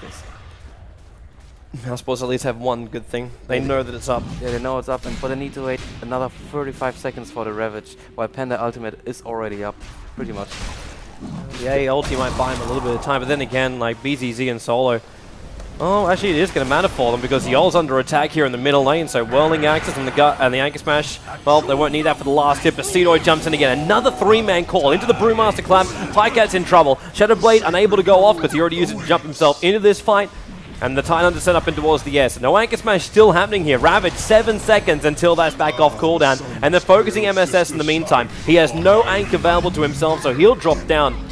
I suppose at least have one good thing. They know that it's up. Yeah, they know it's up, but they need to wait another 35 seconds for the Ravage, while Panda Ultimate is already up, pretty much. Yeah, ulti might buy him a little bit of time, but then again, like BZZ and Solo. Oh, actually, it is going to matter for them because Yol's under attack here in the middle lane. So Whirling Axis and the Anchor Smash. Well, they won't need that for the last hit. But Cedoid jumps in again. Another 3-man call into the Brewmaster Clap. Pycat's in trouble. Shadowblade unable to go off because he already used it to jump himself into this fight. And the Tidehunter set up in towards the air. So no Anchor Smash still happening here. Ravage, 7 seconds until that's back off cooldown. And they're focusing MSS in the meantime. He has no Anchor available to himself, so he'll drop down.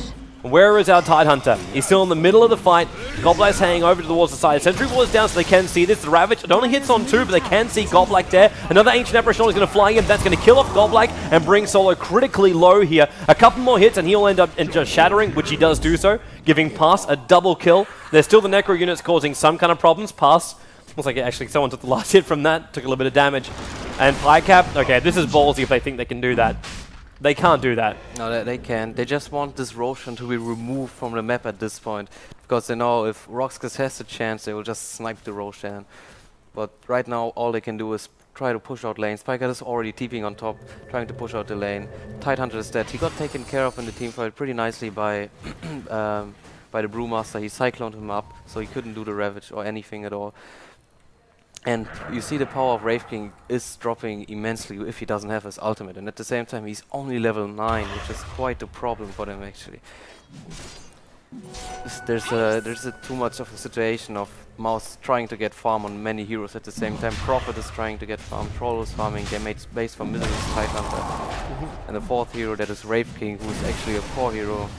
Where is our Tidehunter? He's still in the middle of the fight. Goblak's hanging over towards the side. Sentry Wall is down so they can see this. The Ravage, it only hits on 2, but they can see Goblak there. Another Ancient Apparition is going to fly in. That's going to kill off Goblak and bring Solo critically low here. A couple more hits and he'll end up in just shattering, which he does do so, giving Pass a double kill. There's still the Necro units causing some kind of problems. Pass, looks like actually someone took the last hit from that, took a little bit of damage. And Pycap, okay, this is ballsy if they think they can do that. They can't do that. No, they can't. They just want this Roshan to be removed from the map at this point. Because they know if RoX has a chance, they will just snipe the Roshan. But right now, all they can do is try to push out lanes. Pycat is already TPing on top, trying to push out the lane. Tidehunter is dead. He got taken care of in the team fight pretty nicely by the Brewmaster. He cycloned him up, so he couldn't do the Ravage or anything at all. And you see the power of Wraith King is dropping immensely if he doesn't have his ultimate. And at the same time, he's only level 9, which is quite a problem for them actually. There's too much of a situation of Mouz trying to get farm on many heroes at the same time. Prophet is trying to get farm, Troll is farming, they made space for Misery's Tidehunter. And the 4th hero, that is Wraith King, who is actually a core hero,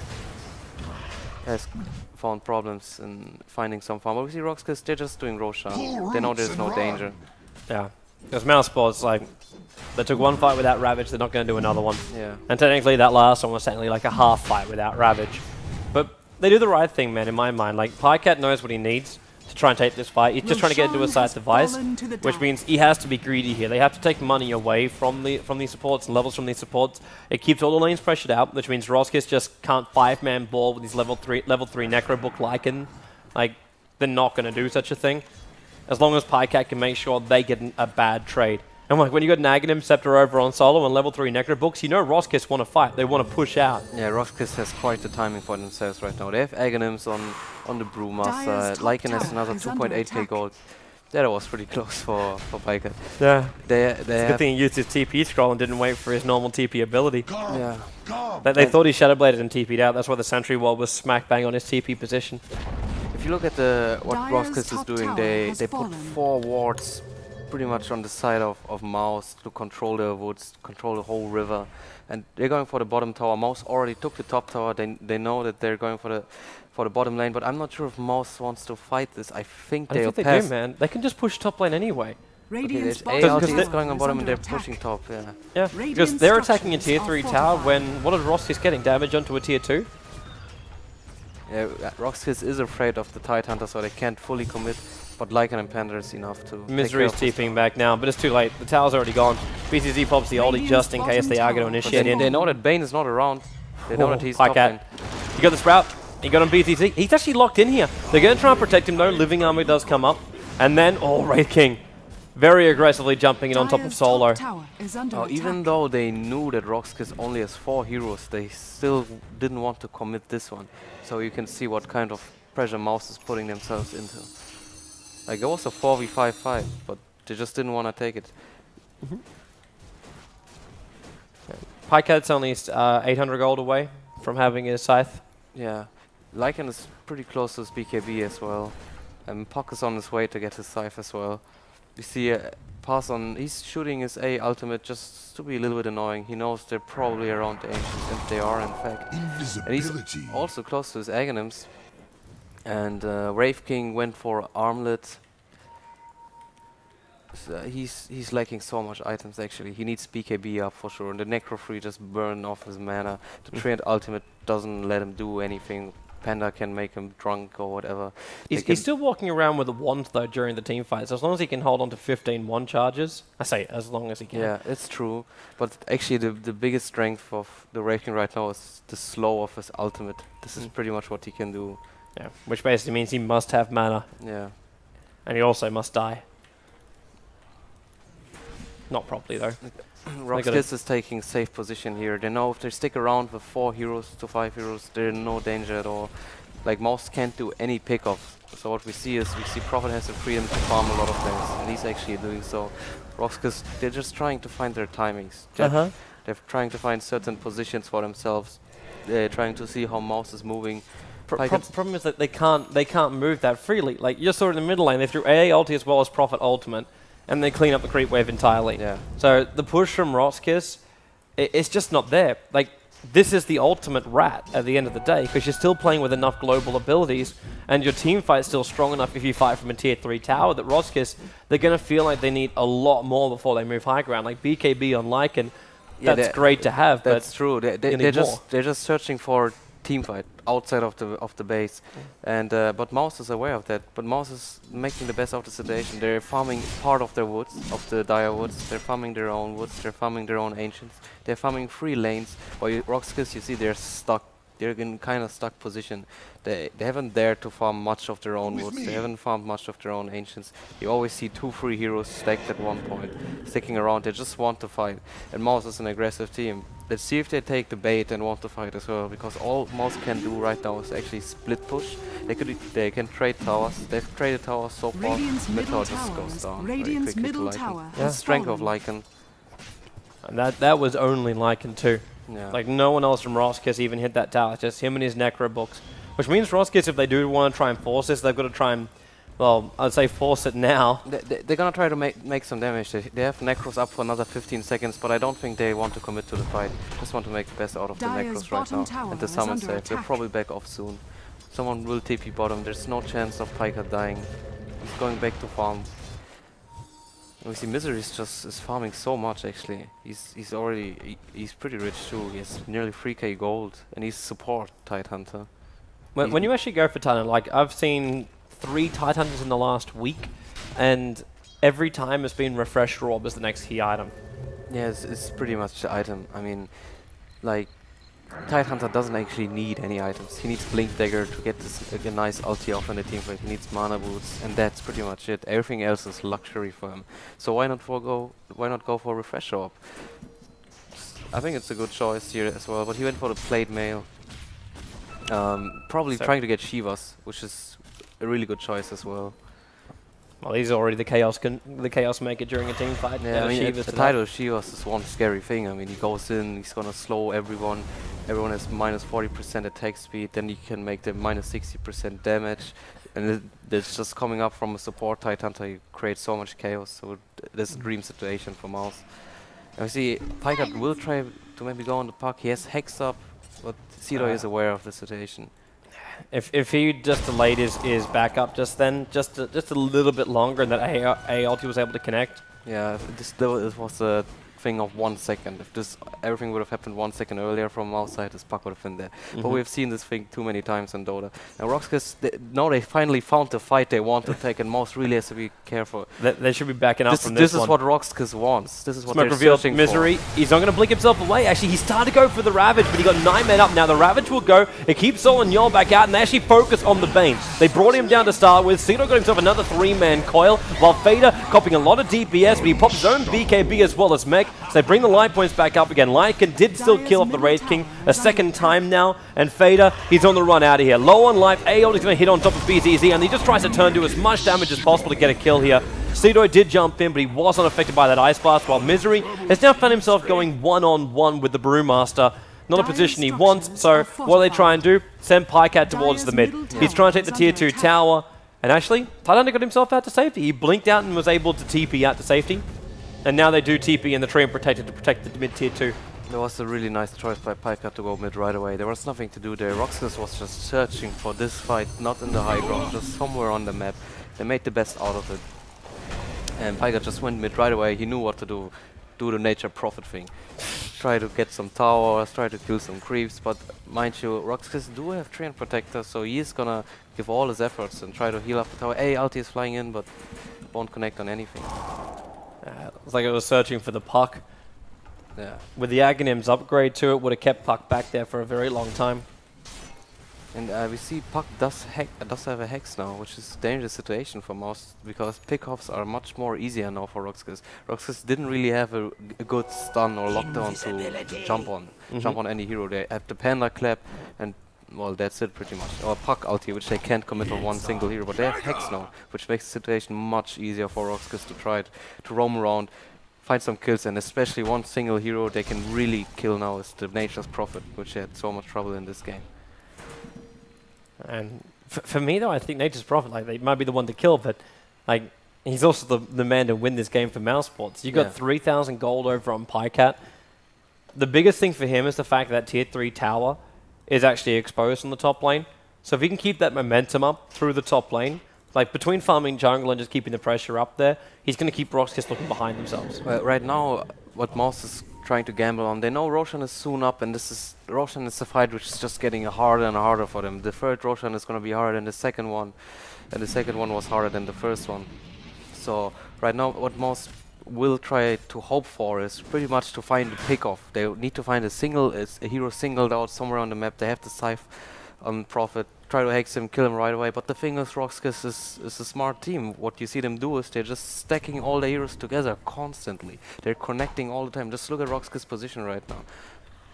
has found problems in finding some farm. But we see RoX, because they're just doing Roshan. They know there's no danger. Yeah, because Mousepaw's like, they took one fight without Ravage, they're not going to do another one. Yeah. And technically that last one was technically like a half fight without Ravage. But they do the right thing, man, in my mind. Like, Pycat knows what he needs to try and take this fight. He's just trying to get into a side device, which means he has to be greedy here. They have to take money away from these supports and levels from these supports. It keeps all the lanes pressured out, which means RoX just can't 5-man ball with his level 3 Necrobook Lycan. Like, they're not going to do such a thing. As long as Pycat can make sure they get a bad trade. And like when you got an Aghanim Scepter over on solo and level 3 Necrobooks, you know RoX want to fight. They want to push out. Yeah, RoX has quite the timing for themselves right now. They have Aghanims on the Brewmaster. Lycan has another 2.8k gold. That was pretty close for Pycat. Yeah. It's a good thing he used his TP scroll and didn't wait for his normal TP ability. Yeah. They thought he Shadowbladed and TP'd out. That's why the Sentry Wall was smack bang on his TP position. If you look at what RoX is doing, they put 4 wards pretty much on the side of Mouz to control the woods, control the whole river, and they're going for the bottom tower. Mouz already took the top tower. They know that they're going for the bottom lane, but I'm not sure if Mouz wants to fight this. I think they'll pass. They do, man. They can just push top lane anyway. Okay, there's ALT is going on bottom and they're pushing top. Yeah. Yeah, because they're attacking a tier 3 tower when what is RoX getting damage onto a tier 2? Yeah, RoX is afraid of the Tidehunter, so they can't fully commit. But Lycan and Panda is enough to. Misery's TPing back now, but it's too late. The tower's already gone. BCZ pops the ulti just in case they are going to initiate in. They know that Bane is not around. They know that he's top lane. You got the Sprout. You got him BCZ. He's actually locked in here. They're going to try and protect him though. Living Army does come up. And then, Wraith King. Very aggressively jumping in on top of Solo. Even though they knew that RoX only has 4 heroes, they still didn't want to commit this one. So you can see what kind of pressure Mouz is putting themselves into. Like, it was a 4v5 fight, but they just didn't want to take it. Pycat's only 800 gold away from having his Scythe. Yeah. Lycan is pretty close to his BKB as well. And Puck is on his way to get his Scythe as well. You see Pass on, he's shooting his A ultimate just to be a little bit annoying. He knows they're probably around the Ancients, and they are in fact. And he's also close to his Aghanims. And Wraith King went for Armlet. So he's lacking so much items actually. He needs BKB up for sure. And the Necro Free just burned off his mana. The Treant ultimate doesn't let him do anything. Panda can make him drunk or whatever. He's still walking around with a wand though during the team fights. As long as he can hold on to 15 wand charges. I say as long as he can. Yeah, it's true. But actually the biggest strength of the Wraith King right now is the slow of his ultimate. This is pretty much what he can do. Yeah, which basically means he must have mana. Yeah. And he also must die. Not properly though. RoX is taking safe position here. They know if they stick around with 4 heroes to 5 heroes, they're in no danger at all. Like, Mouz can't do any pickoffs. So what we see is, Prophet has the freedom to farm a lot of things, and he's actually doing so. RoX, they're just trying to find their timings. They're trying to find certain positions for themselves. They're trying to see how Mouz is moving. Problem is that they can't move that freely. Like, you saw in the middle lane, they threw AA ulti as well as Prophet ultimate, and they clean up the creep wave entirely. Yeah. So the push from RoX, it's just not there. Like, this is the ultimate rat at the end of the day, because you're still playing with enough global abilities, and your team fight's still strong enough if you fight from a tier 3 tower that RoX, they're going to feel like they need a lot more before they move high ground. Like BKB on Lycan, that's great to have, but that's true. They're just searching for team fight outside of the base, and but Mouz is aware of that. But Mouz is making the best of the situation. They're farming part of their woods, of the dire woods. They're farming their own woods. They're farming their own ancients. They're farming 3 lanes. While RoX, you see, they're stuck. They're in kind of stuck position. They haven't dared to farm much of their own woods. They haven't farmed much of their own ancients. You always see 2-3 heroes stacked at one point, sticking around. They just want to fight. And Mouz is an aggressive team. Let's see if they take the bait and want to fight as well, because all Mouz can do right now is actually split push. They can trade towers. They've traded towers so far. Mid tower just goes down. Radiant's middle tower. The strength of Lycan. And that was only Lycan too. Yeah. Like no one else from RoX even hit that tower. It's just him and his necro books. Which means RoX, if they do want to try and force this, they've got to try and, well, I'd say force it now. They're gonna try to make some damage. They have necros up for another 15 seconds, but I don't think they want to commit to the fight. Just want to make the best out of the necros right now. And the summon safe. They're probably back off soon. Someone will TP bottom. There's no chance of Piker dying. He's going back to farm. We see Misery is farming so much actually. He's pretty rich too. He has nearly 3k gold, and he's support Tidehunter. When you actually go for Titan, like I've seen 3 Tidehunters in the last week, and every time it's been Refresh Orb as the next key item. Yeah, it's pretty much the item. I mean, like, Tidehunter doesn't actually need any items. He needs Blink Dagger to get this a nice ulti off in the team fight. He needs mana boots, and that's pretty much it. Everything else is luxury for him. So why not go for Refresh Orb? I think it's a good choice here as well. But he went for the Plate Mail. Probably trying to get Shivas, which is a really good choice as well. Well, he's already the chaos maker during a team fight. Yeah, I mean, the title of Shivas is one scary thing. I mean, he goes in, he's gonna slow everyone. Everyone has minus 40% attack speed, then he can make them minus 60% damage. And it's just coming up from a support Tidehunter, he creates so much chaos. So this is a dream situation for Mouz. And we see Piker will try to maybe go on the puck. He has Hex up, but Sido is aware of the situation. If he just delayed his backup just a little bit longer, and that A ulti was able to connect. Yeah, it was a thing of 1 second. If everything would have happened 1 second earlier from our side, this puck would have been there. But we've seen this thing too many times in Dota. And RoX, now they finally found the fight they want to take, and Mouz really has to be careful. They should be backing up from this one. This is what RoX wants. This is what Smoke they're revealed searching Misery. for. He's not going to blink himself away. Actually, he started to go for the Ravage, but he got 9 men up. Now the Ravage will go. It keeps Sol and Yol back out, and they actually focus on the Bane. They brought him down to start with. Sido got himself another 3-man coil, while Fader copying a lot of DPS, but he pops his own BKB as well as Mech. So they bring the life points back up again. Lycan did still kill off the Wraith King a second time now, and Fader, he's on the run out of here. Low on life, Aeol is going to hit on top of BZZ, and he just tries to turn to as much damage as possible to get a kill here. Sido did jump in, but he wasn't affected by that Ice Blast, while Misery has now found himself going one-on-one with the Brewmaster. Not a position he wants, so what do they try and do? Send Pycat towards the mid. He's trying to take the tier 2 tower, and actually, Tidehunter got himself out to safety. He blinked out and was able to TP out to safety. And now they do TP in the tree and protect the mid tier 2. That was a really nice choice by Piker to go mid right away. There was nothing to do there. RoX was just searching for this fight, not in the high ground, just somewhere on the map. They made the best out of it. And Piker just went mid right away. He knew what to do. Do the nature profit thing. Try to get some towers, try to kill some creeps, but mind you, RoX do have Treant Protector, so he is gonna give all his efforts and try to heal up the tower. Ulti is flying in, but won't connect on anything. It's like it was searching for the puck. Yeah. With the Aghanim's upgrade to it, would have kept Puck back there for a very long time. And we see Puck does have a Hex now, which is a dangerous situation for Mouz, because pickoffs are much more easier now for RoX. RoX didn't really have a good stun or lockdown to jump on any hero. They have the Panda Clap, and well, that's it pretty much. Or Puck ulti, which they can't commit on one single hero, but they have Hex now, which makes the situation much easier for RoX to try to roam around, find some kills, and especially one single hero they can really kill now is the Nature's Prophet, which had so much trouble in this game. And for me though, I think Nature's Prophet, like, they might be the one to kill, but like he's also the man to win this game for Mouse Sports. You got 3,000 gold over on Pycat. the biggest thing for him is the fact that tier 3 tower is actually exposed on the top lane. So if he can keep that momentum up through the top lane, like between farming jungle and just keeping the pressure up there, he's going to keep RoX just looking behind themselves. Well, right now, what Mouz is trying to gamble on, they know Roshan is soon up, and Roshan is a fight which is just getting harder and harder for them. The third Roshan is going to be harder than the second one, and the second one was harder than the first one. So right now, what Mouz will try to hope for is pretty much to find the pick-off. They need to find a hero singled out somewhere on the map. They have the scythe on Prophet, try to hex him, kill him right away. But the thing is, RoX is a smart team. What you see them do is they're just stacking all the heroes together constantly. They're connecting all the time. Just look at RoX's position right now.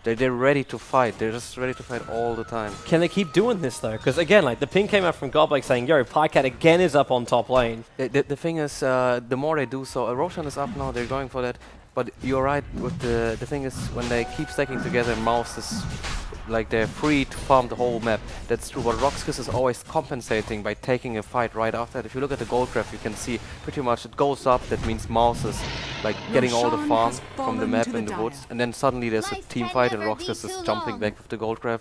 They're ready to fight. They're just ready to fight all the time. Can they keep doing this though? Because again, like the ping came out from Goblek saying, "Yo, Pycat again is up on top lane." The thing is, the more they do so, Roshan is up now. They're going for that. But you're right. With the thing is, when they keep stacking together, Mouz is like they're free to farm the whole map. That's true. But RoX is always compensating by taking a fight right after that. If you look at the gold graph, you can see pretty much it goes up. That means Mouz is like getting all the farm from the map in the woods, and then suddenly there's a team fight, and RoX is jumping back with the gold graph.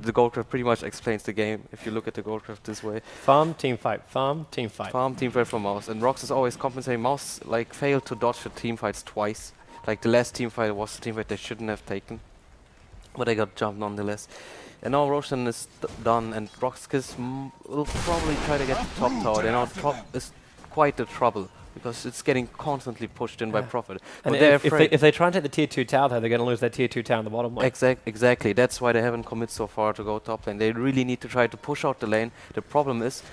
The gold graph pretty much explains the game. If you look at the gold graph this way, Farm, team fight, farm, team fight. Farm, team fight from Mouz, and RoX is always compensating. Mouz like failed to dodge the team fights twice. Like the last team fight was a team fight they shouldn't have taken, but they got jumped nonetheless. And now Roshan is done, and RoX will probably try to get the top tower. And now top is quite the trouble, because it's getting constantly pushed in by Prophet. And but if they try and take the tier 2 tower though, they're going to lose their tier 2 tower in the bottom lane. Exactly, that's why they haven't committed so far to go top lane. They really need to try to push out the lane. The problem is,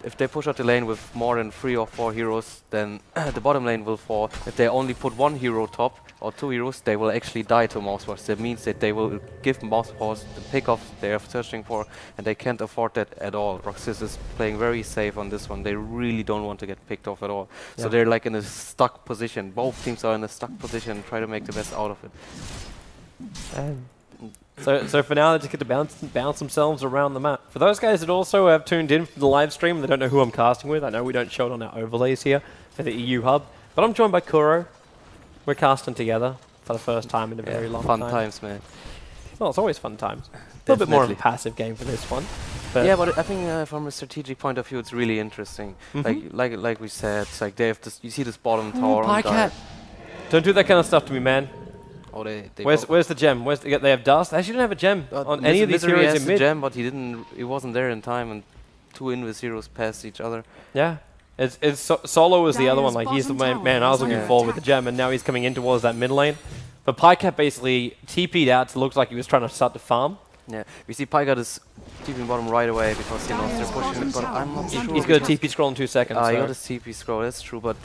if they push out the lane with more than 3 or 4 heroes, then the bottom lane will fall. If they only put 1 hero top, or 2 heroes, they will actually die to Mouse. That means that they will give Mouse the pick-off they are searching for, and they can't afford that at all. RoX is playing very safe on this one. They really don't want to get picked off at all. Yeah. So they're like in a stuck position. Both teams are in a stuck position and try to make the best out of it. So for now, they just get to bounce themselves around the map. For those guys that also have tuned in for the live stream, they don't know who I'm casting with. I know we don't show it on our overlays here for the EU hub, but I'm joined by Kuro. We're casting together for the first time in a very long time. Fun times, man. Well, it's always fun times. A little bit more of a passive game for this one. But yeah, but I think from a strategic point of view, it's really interesting. Like we said, it's like they have this. You see this bottom tower on guard. Don't do that kind of stuff to me, man. Oh, where's the gem? They have dust. Actually, don't have a gem on any of these heroes in mid. Gem, but he wasn't there in time, and 2 Invis heroes passed each other. Yeah. Solo was the other one, like he's the man I was looking for with the gem, and now he's coming in towards that mid lane. But Pycat basically TP'd out to look like he was trying to start to farm. Yeah, we see Pycat is TPing bottom right away because he knows they're pushing it, but I'm not sure. He's got a TP scroll in 2 seconds. He got a TP scroll, that's true, but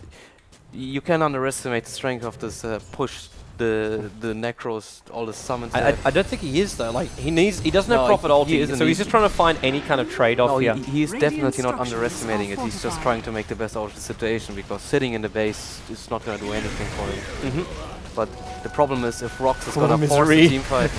you can underestimate the strength of this push. The Necros, all the summons. I don't think he is though. Like he doesn't have Prophet ulti, so he's just trying to find any kind of trade-off here. He's definitely not underestimating it. He's just trying to make the best out of the situation, because sitting in the base is not going to do anything for him. But the problem is, if RoX is going to force the team fight.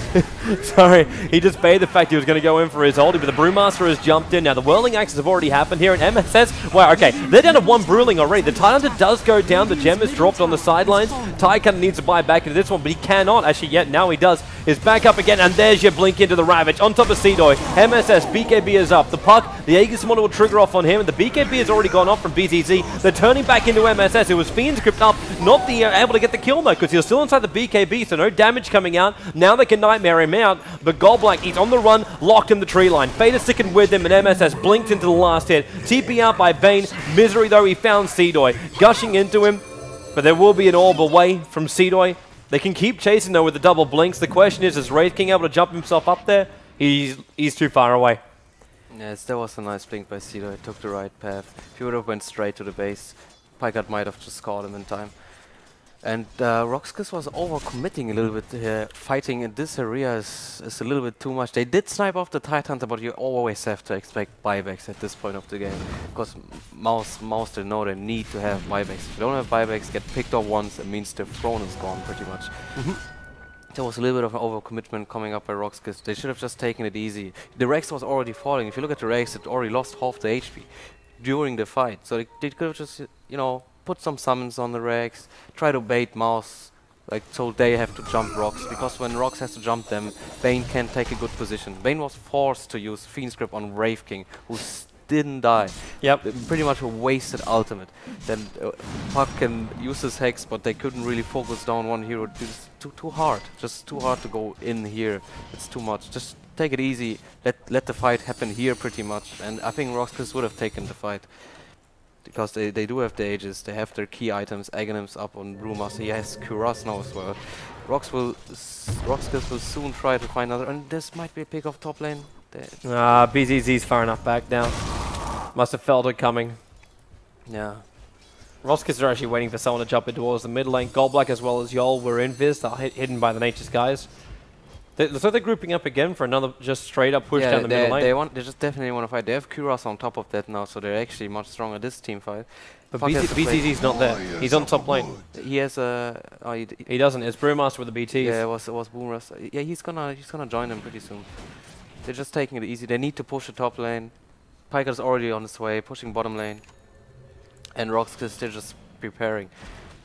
Sorry, he just baited the fact he was going to go in for his ulti, but the Brewmaster has jumped in. Now the Whirling Axes have already happened here, and MSS, wow, okay, they're down to 1 Brewling already. The Tidehunter does go down, the gem is dropped on the sidelines. Ty kind of needs to buy back into this one, but he cannot actually yet. Now he does. Is back up again, and there's your blink into the Ravage. On top of Seedoy, MSS, BKB is up. The puck, the Aegis Model will trigger off on him, and the BKB has already gone off from BTZ. They're turning back into MSS. It was Fiend's Crypt up, not able to get the kill though, because he was still inside the BKB, so no damage coming out. Now they can Nightmare him out, but Goldblack, he's on the run, locked in the tree line. Fate is sticking with him, and MSS blinked into the last hit. TP out by Bane. Misery though, he found Seedoy, gushing into him, but there will be an orb away from Seedoy. They can keep chasing though with the double blinks. The question is Wraith King able to jump himself up there? He's too far away. Yes, that was a nice blink by Seedoy. Took the right path. If he would have went straight to the base, Pycat might have just caught him in time. And RoX was overcommitting a little bit here. Fighting in this area is a little bit too much. They did snipe off the Tidehunter, but you always have to expect buybacks at this point of the game. Because Mouse they know they need to have buybacks. If you don't have buybacks, get picked off once, it means the throne is gone pretty much. There was a little bit of an overcommitment coming up by RoX, because they should have just taken it easy. The Rex was already falling. If you look at the Rex, it already lost half the HP during the fight. So they could have just, you know, put some summons on the Rex, try to bait Mouse, Like, so they have to jump RoX, because when RoX has to jump them, Bane can't take a good position. Bane was forced to use Fiend's Grip on Wraith King, who didn't die. Yep. Pretty much a wasted ultimate. Then Puck can use his Hex, but they couldn't really focus down one hero. It's too hard. Just too hard to go in here. It's too much. Just take it easy. Let the fight happen here pretty much. And I think Roxas would have taken the fight. Because they do have the Aegis, they have their key items, Aghanim's up on Brewmaster, he has Kuras now as well. Roxas will soon try to find another, and this might be a pick off top lane. BZZ's far enough back now. Must have felt it coming. Yeah. Roskis are actually waiting for someone to jump in towards the mid lane. Goldblack as well as Yol were in Viz, they're hidden by the Nature's Skies. So they're grouping up again for another just straight up push down the middle lane. They just definitely want to fight. They have Kuras on top of that now, so they're actually much stronger this team fight. But BTZ's not there. He's on top lane. He has a. He doesn't. It's Brewmaster with the BTs. Yeah, it was Boomrust. Yeah, he's gonna join them pretty soon. They're just taking it easy. They need to push the top lane. Piker's already on his way, pushing bottom lane. And Roxas, they're just preparing.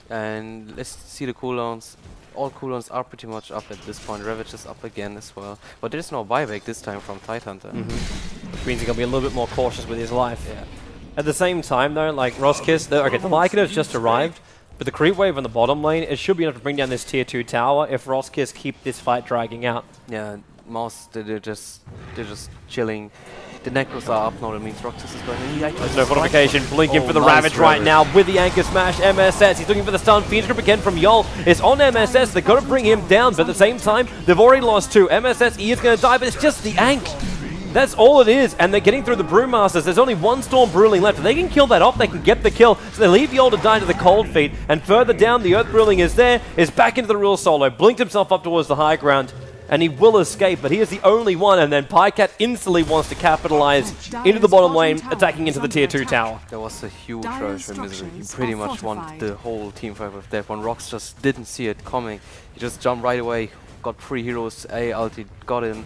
And let's see the cooldowns. All cooldowns are pretty much up at this point. Ravage is up again as well. But there's no buyback this time from Tidehunter. Which means he's going to be a little bit more cautious with his life. Yeah. At the same time though, like Roskis, okay, the Lycan has just arrived, but the creep wave on the bottom lane, it should be enough to bring down this tier 2 tower if Roskis keep this fight dragging out. Yeah, Mouz, they're just chilling. The Necros are up now, that means Roxas is going in. There's no fortification, blinking for the Ravage right now with the Anchor Smash. MSS, he's looking for the stun. Fiend's Grip again from Yol. It's on MSS, they've got to bring him down, but at the same time, they've already lost 2. MSS, he is going to die, but it's just the Ank. That's all it is, and they're getting through the Brewmasters. There's only one Storm Bruling left. If they can kill that off, they can get the kill. So they leave Yol to die to the Cold Feet, and further down, the Earth Bruling is there, is back into the real solo, blinked himself up towards the high ground, and he will escape, but he is the only one, and then Pycat instantly wants to capitalize into the bottom lane, attacking into the tier 2 tower. That was a huge rush for Misery. He pretty much won the whole team fight with that one. RoX just didn't see it coming. He just jumped right away, got 3 heroes, A ulti, got in,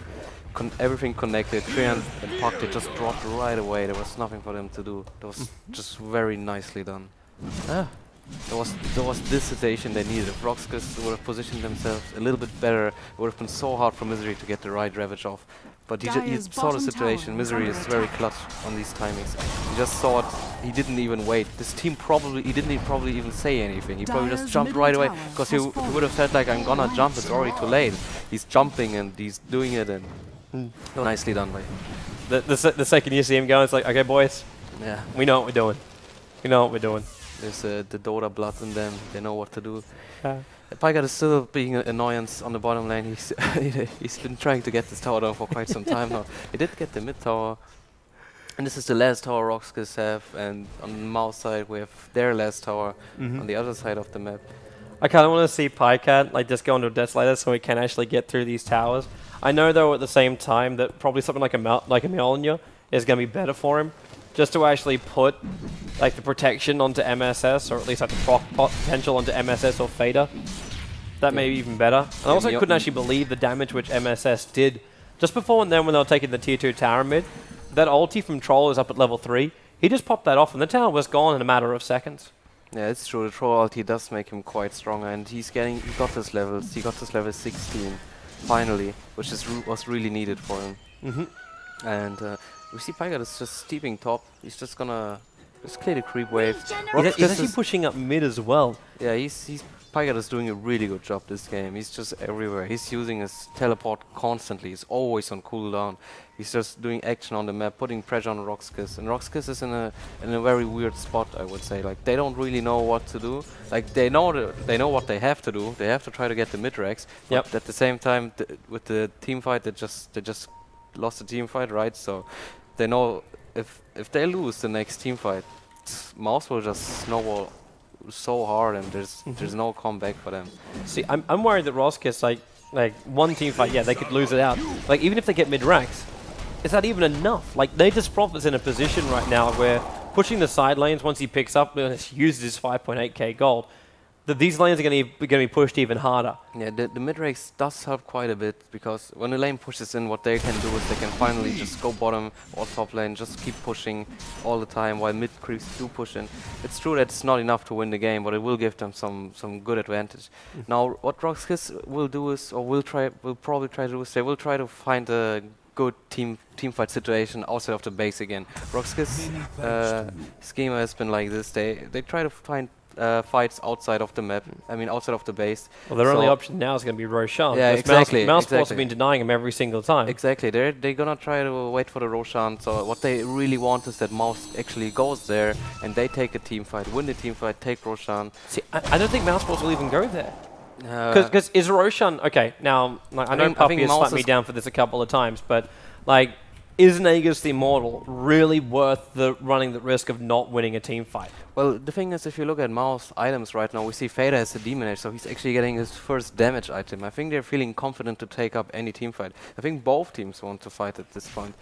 everything connected. Treant and Puck, they just dropped right away. There was nothing for them to do. That was just very nicely done. There was this situation they needed. If Roxas would have positioned themselves a little bit better, it would have been so hard for Misery to get the right Ravage off. But he saw the situation. Misery is very clutch on these timings. He just saw it. He didn't even wait. This team he didn't probably even say anything. He probably just jumped right away, because he would have said like, I'm gonna jump, it's already too late. He's jumping and he's doing it, and nicely done by him. The second you see him go, it's like, okay boys, yeah, we know what we're doing. We know what we're doing. There's the Dota blood in them. They know what to do. Pygat is still being an annoyance on the bottom lane. He's been trying to get this tower down for quite some time now. He did get the mid tower. And this is the last tower Roxas have. And on the Mouz side, we have their last tower on the other side of the map. I kind of want to see Pycat like just go into a Desolator so we can actually get through these towers. I know though at the same time that probably something like a Mjolnir is going to be better for him. Just to actually put like the protection onto MSS, or at least like the proc potential onto MSS or Fader. That may be even better. And I also couldn't actually believe the damage which MSS did just before and then when they were taking the tier 2 tower mid. That ulti from Troll is up at level 3. He just popped that off and the tower was gone in a matter of seconds. Yeah, it's true. The Troll ulti does make him quite stronger, and he got his levels. He got his level 16 finally, which was really needed for him. And we see Pygat is just steeping top. He's just gonna clear the creep wave. He's actually pushing up mid as well. Yeah, Pygat is doing a really good job this game. He's just everywhere. He's using his teleport constantly. He's always on cooldown. He's just doing action on the map, putting pressure on Roxas. And Roxas is in a very weird spot, I would say. Like, they don't really know what to do. Like, they know what they have to do. They have to try to get the mid-racks. But at the same time, with the team fight, they just lost the team fight, right? So they know if they lose the next team fight, Mouz will just snowball so hard, and there's no comeback for them. See, I'm worried that Roskis like one team fight, yeah, they could lose it out. Like even if they get mid racks, is that even enough? Like Nature's Prophet's in a position right now where pushing the side lanes once he picks up, uses his 5.8k gold. these lanes are going to be pushed even harder. Yeah, the mid race does help quite a bit, because when the lane pushes in, what they can do is they can finally just go bottom or top lane, just keep pushing all the time while mid creeps do push in. It's true that it's not enough to win the game, but it will give them some good advantage. Now, what RoX will do is, or will probably try to do is, they will try to find a good team fight situation outside of the base again. RoX's schema has been like this. They try to find fights outside of the map. I mean, outside of the base. Well, their only option now is going to be Roshan. Yeah, exactly. Mouse have been denying him every single time. Exactly. They're gonna try to wait for the Roshan. So what they really want is that Mouse actually goes there and they take a team fight, win the team fight, take Roshan. See, I don't think Mouse will even go there. Because is Roshan okay? Now, like, I know Puppy has slapped me down for this a couple of times, but like, is Nagus the Immortal really worth running the risk of not winning a team fight? Well, the thing is, if you look at Mouse items right now, we see Fader has a Demon Edge, so he's actually getting his first damage item. I think they're feeling confident to take up any team fight. I think both teams want to fight at this point.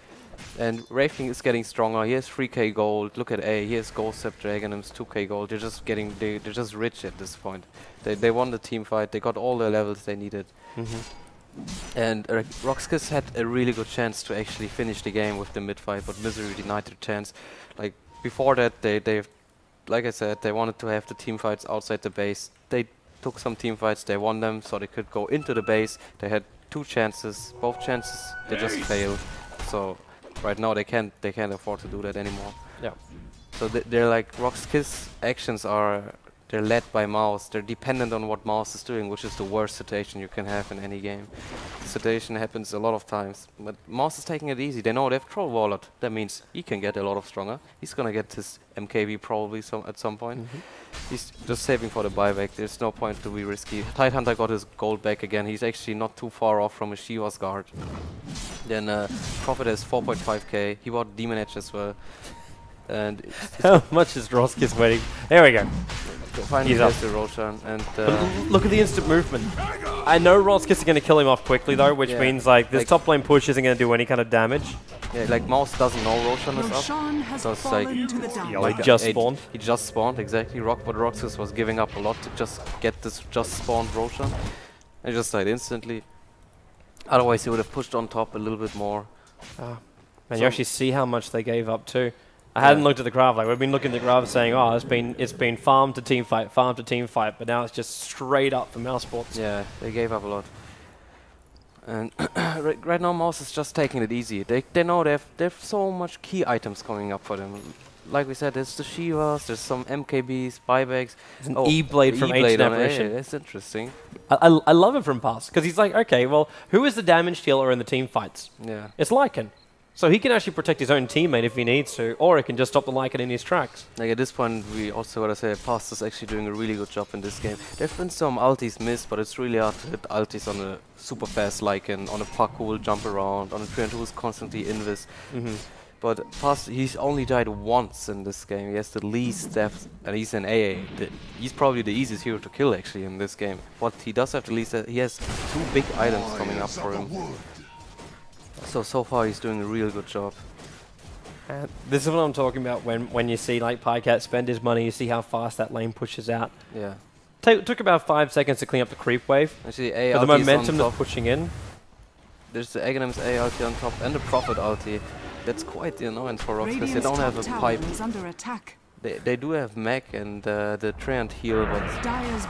And Wraith King is getting stronger. He has 3k gold. Look at A. He has Ghost Step Dragon and 2k gold. They're just they're just rich at this point. They won the team fight. They got all the levels they needed. And RoX had a really good chance to actually finish the game with the mid fight, but Misery denied their chance. Like before that, they like I said, they wanted to have the team fights outside the base. They took some team fights. They won them, so they could go into the base. They had 2 chances. Both chances they just failed. So right now they can't afford to do that anymore. Yeah. So they're like RoX actions are. They're led by Mouse. They're dependent on what Mouse is doing, which is the worst situation you can have in any game. The situation happens a lot of times, but Mouse is taking it easy. They know they have Troll Warlord. That means he can get a lot of stronger. He's gonna get his MKB probably at some point. He's just saving for the buyback. There's no point to be risky. Tidehunter got his gold back again. He's actually not too far off from a Shiva's guard. Then Prophet has 4.5k. He bought Demon Edge as well. And how much is Roskis waiting? There we go. Finally there's the Roshan, and look at the instant movement. I know Roskis is going to kill him off quickly though, which means like this top lane push isn't going to do any kind of damage. Yeah, like Mouse doesn't know Roshan is up. Because like, he just spawned. He just spawned, exactly. But RoX was giving up a lot to just get this just spawned Roshan. And he just died instantly. Otherwise he would have pushed on top a little bit more. Man, you actually see how much they gave up too. I hadn't looked at the graph. Like we've been looking at the graph saying, oh, it's been farm to team fight, but now it's just straight up for Mouse Sports. Yeah, they gave up a lot. And right now Mouse is just taking it easy. They know they have so much key items coming up for them. Like we said, there's the Shivas, there's some MKBs, buybacks. There's an E-Blade from Ancient Apparition. Yeah, that's interesting. I love it from Pass, because he's like, okay, well, who is the damage dealer in the team fights? Yeah. It's Lycan. So he can actually protect his own teammate if he needs to, or he can just stop the Lycan in his tracks. Like at this point, we also gotta say Past is actually doing a really good job in this game. There've been some ultis missed, but it's really hard to hit ultis on a super fast Lycan, on a Puck who will jump around, on a Treant who is constantly invis. But Past, he's only died once in this game. He has the least deaths, and he's an AA. He's probably the easiest hero to kill actually in this game. What he does have the least, he has 2 big items coming up for him. So far he's doing a real good job. This is what I'm talking about when you see like Pycat spend his money, you see how fast that lane pushes out. Yeah. Took about 5 seconds to clean up the creep wave. Actually, A but the momentum that's pushing in. There's the Aghanim's A ulti on top and the Prophet ulti. That's quite the annoyance for RoX because they don't have a pipe. They do have mech and the Treant heal, but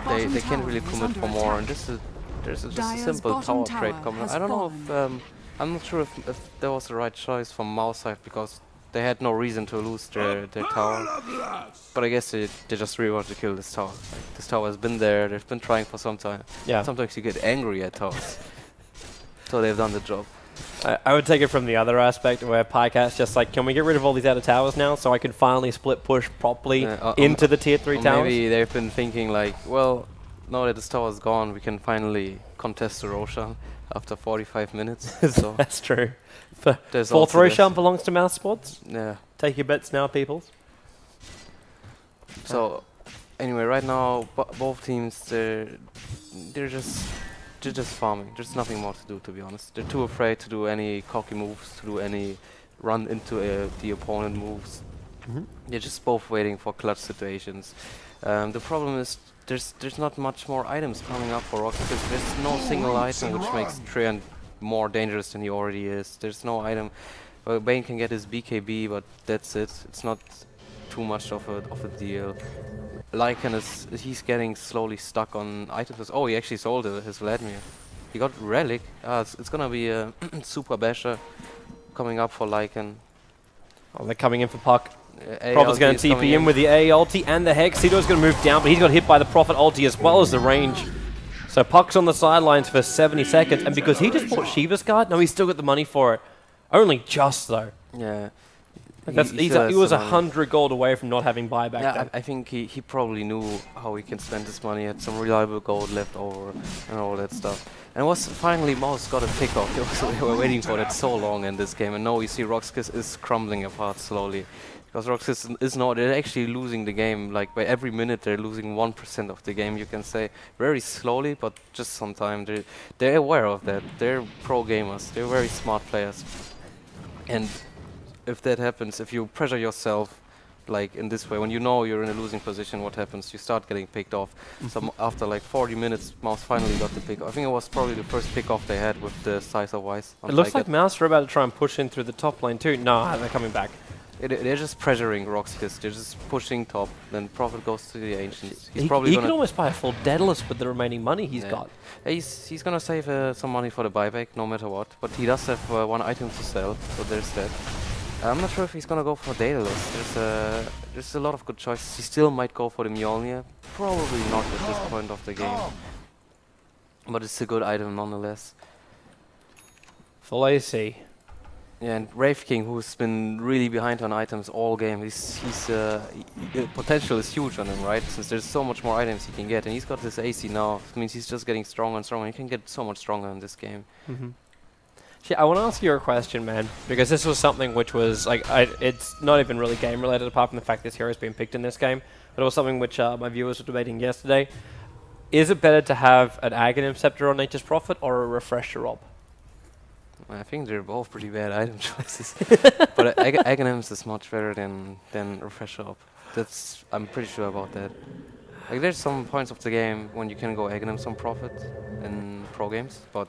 they can't really commit for more. And there's just a simple tower trade coming. I don't know if I'm not sure if that was the right choice from Mouse side, because they had no reason to lose their tower. But I guess they just really want to kill this tower. Like, this tower has been there, they've been trying for some time. Yeah. Sometimes you get angry at towers. So they've done the job. I would take it from the other aspect where Pycat's just like, can we get rid of all these outer towers now so I can finally split push properly into the tier 3 towers? Maybe they've been thinking like, well, now that this tower is gone, we can finally contest the Roshan after 45 minutes. So that's true. Fourth Roshan belongs to Mouse Sports. Yeah. Take your bets now, peoples. So anyway, right now both teams they're just farming. There's nothing more to do, to be honest. They're too afraid to do any cocky moves, to do any run into the opponent moves. They're just both waiting for clutch situations. The problem is there's not much more items coming up for RoX because there's no single item which makes Treant more dangerous than he already is. There's no item. Bane can get his BKB, but that's it. It's not too much of a deal. Lycan he's getting slowly stuck on items. Oh, he actually sold his Vladimir. He got Relic. It's gonna be a Super Basher coming up for Lycan. Oh, they're coming in for Puck. Prophet's going to TP in with the A ulti and the Hex. Cedo's going to move down, but he's got hit by the Prophet ulti as well as the range. So Puck's on the sidelines for 70 seconds, and because he just bought Shiva's card, no, he's still got the money for it. Only just, though. Yeah. He was 100 gold away from not having buyback. Yeah, I think he probably knew how he can spend his money, had some reliable gold left over and all that stuff. And finally Mouz got a pick off. We were waiting for that so long in this game, and now we see RoX is crumbling apart slowly. Because RoX they're actually losing the game, like by every minute they're losing 1% of the game, you can say. Very slowly, but just sometime. They're aware of that. They're pro gamers, they're very smart players. And if that happens, if you pressure yourself like in this way, when you know you're in a losing position, what happens? You start getting picked off. So after like 40 minutes, Mouz finally got the pick off. I think it was probably the first pick off they had with the size of Wise. It looks like Mouz are about to try and push in through the top lane too. No, they're coming back. They're just pressuring RoX. They're just pushing top. Then Prophet goes to the Ancients. He can almost buy a full Daedalus with the remaining money he's got. He's gonna save some money for the buyback, no matter what. But he does have one item to sell, so there's that. I'm not sure if he's gonna go for Daedalus. There's a lot of good choices. He still might go for the Mjolnir. Probably not at this point of the game. But it's a good item nonetheless. Full AC. Yeah, and Wraith King, who's been really behind on items all game, the potential is huge on him, right? Since there's so much more items he can get, and he's got this AC now. It means he's just getting stronger and stronger. He can get so much stronger in this game. I want to ask you a question, man, because this was something which was like it's not even really game related, apart from the fact this hero's been picked in this game. But it was something which my viewers were debating yesterday. Is it better to have an Aghanim Scepter on Nature's Prophet or a Refresher Orb? I think they're both pretty bad item choices, but Aghanim's is much better than Refresher Orb. I'm pretty sure about that. Like there's some points of the game when you can go Aghanim's on Prophet in pro games, but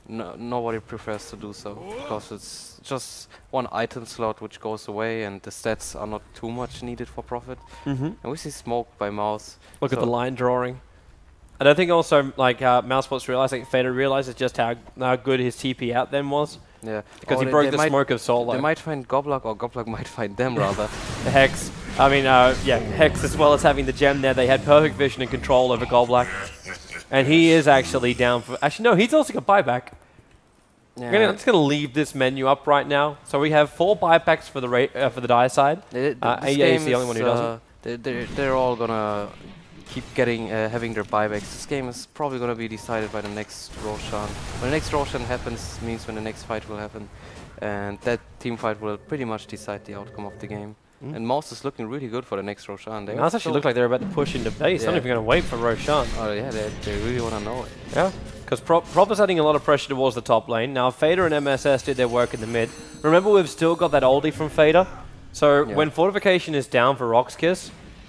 nobody prefers to do so because it's just one item slot which goes away, and the stats are not too much needed for Prophet. And we see smoke by Mouz. Look at the line drawing. And I think also, like, Mouzsports realized, like, Fader realizes just how good his TP out then was. Yeah. Because he broke the smoke of Solo. They might find Goblock, or Goblock might find them, rather. The Hex. I mean, yeah, Hex as well as having the gem there. They had perfect vision and control over Goblock. And he is actually down for... Actually, no, he's also got buyback. Yeah. I'm just going to leave this menu up right now. So we have 4 buybacks for the die side. AEA is the only one who doesn't. They're all going to keep having their buybacks. This game is probably going to be decided by the next Roshan. When the next Roshan happens, means when the next fight will happen. And that team fight will pretty much decide the outcome of the game. And Mouz is looking really good for the next Roshan. Mouz actually look like they're about to push into base. Yeah. They're not even going to wait for Roshan. Oh yeah, they really want to know it. Yeah, because Prophet's adding a lot of pressure towards the top lane. Now Fader and MSS did their work in the mid. Remember, we've still got that oldie from Fader. So when Fortification is down for RoX,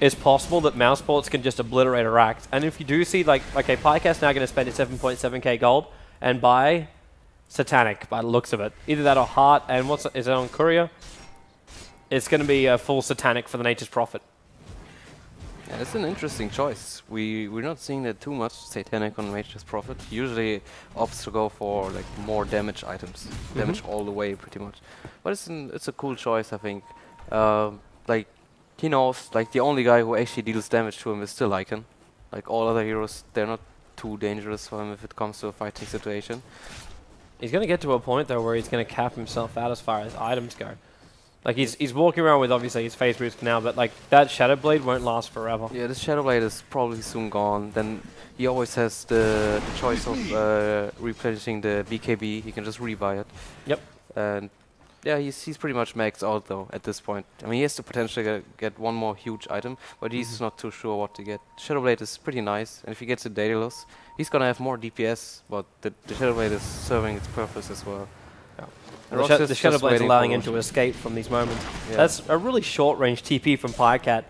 it's possible that Mouzsports can just obliterate a Ract. And if you do see, like, okay, Pycast now going to spend his 7.7k gold and buy Satanic by the looks of it. Either that or Heart, and is it on Courier? It's going to be a full Satanic for the Nature's Prophet. Yeah, it's an interesting choice. We're not seeing that too much Satanic on Nature's Prophet. Usually opts to go for like more damage items, damage all the way pretty much. But it's a cool choice, I think. Like he knows, like the only guy who actually deals damage to him is still Lycan. Like all other heroes, they're not too dangerous for him if it comes to a fighting situation. He's going to get to a point though where he's going to cap himself out as far as items go. Like he's walking around with obviously his phase boost now, but like that Shadow Blade won't last forever. Yeah, this Shadow Blade is probably soon gone. Then he always has the choice of replenishing the BKB. He can just rebuy it. Yep. And yeah, he's pretty much maxed out though at this point. I mean, he has to potentially get one more huge item, but he's not too sure what to get. Shadow Blade is pretty nice, and if he gets a Daedalus, he's gonna have more DPS, but the Shadow Blade is serving its purpose as well. The Shadow Blade's allowing him to escape from these moments. Yeah. That's a really short-range TP from Pycat.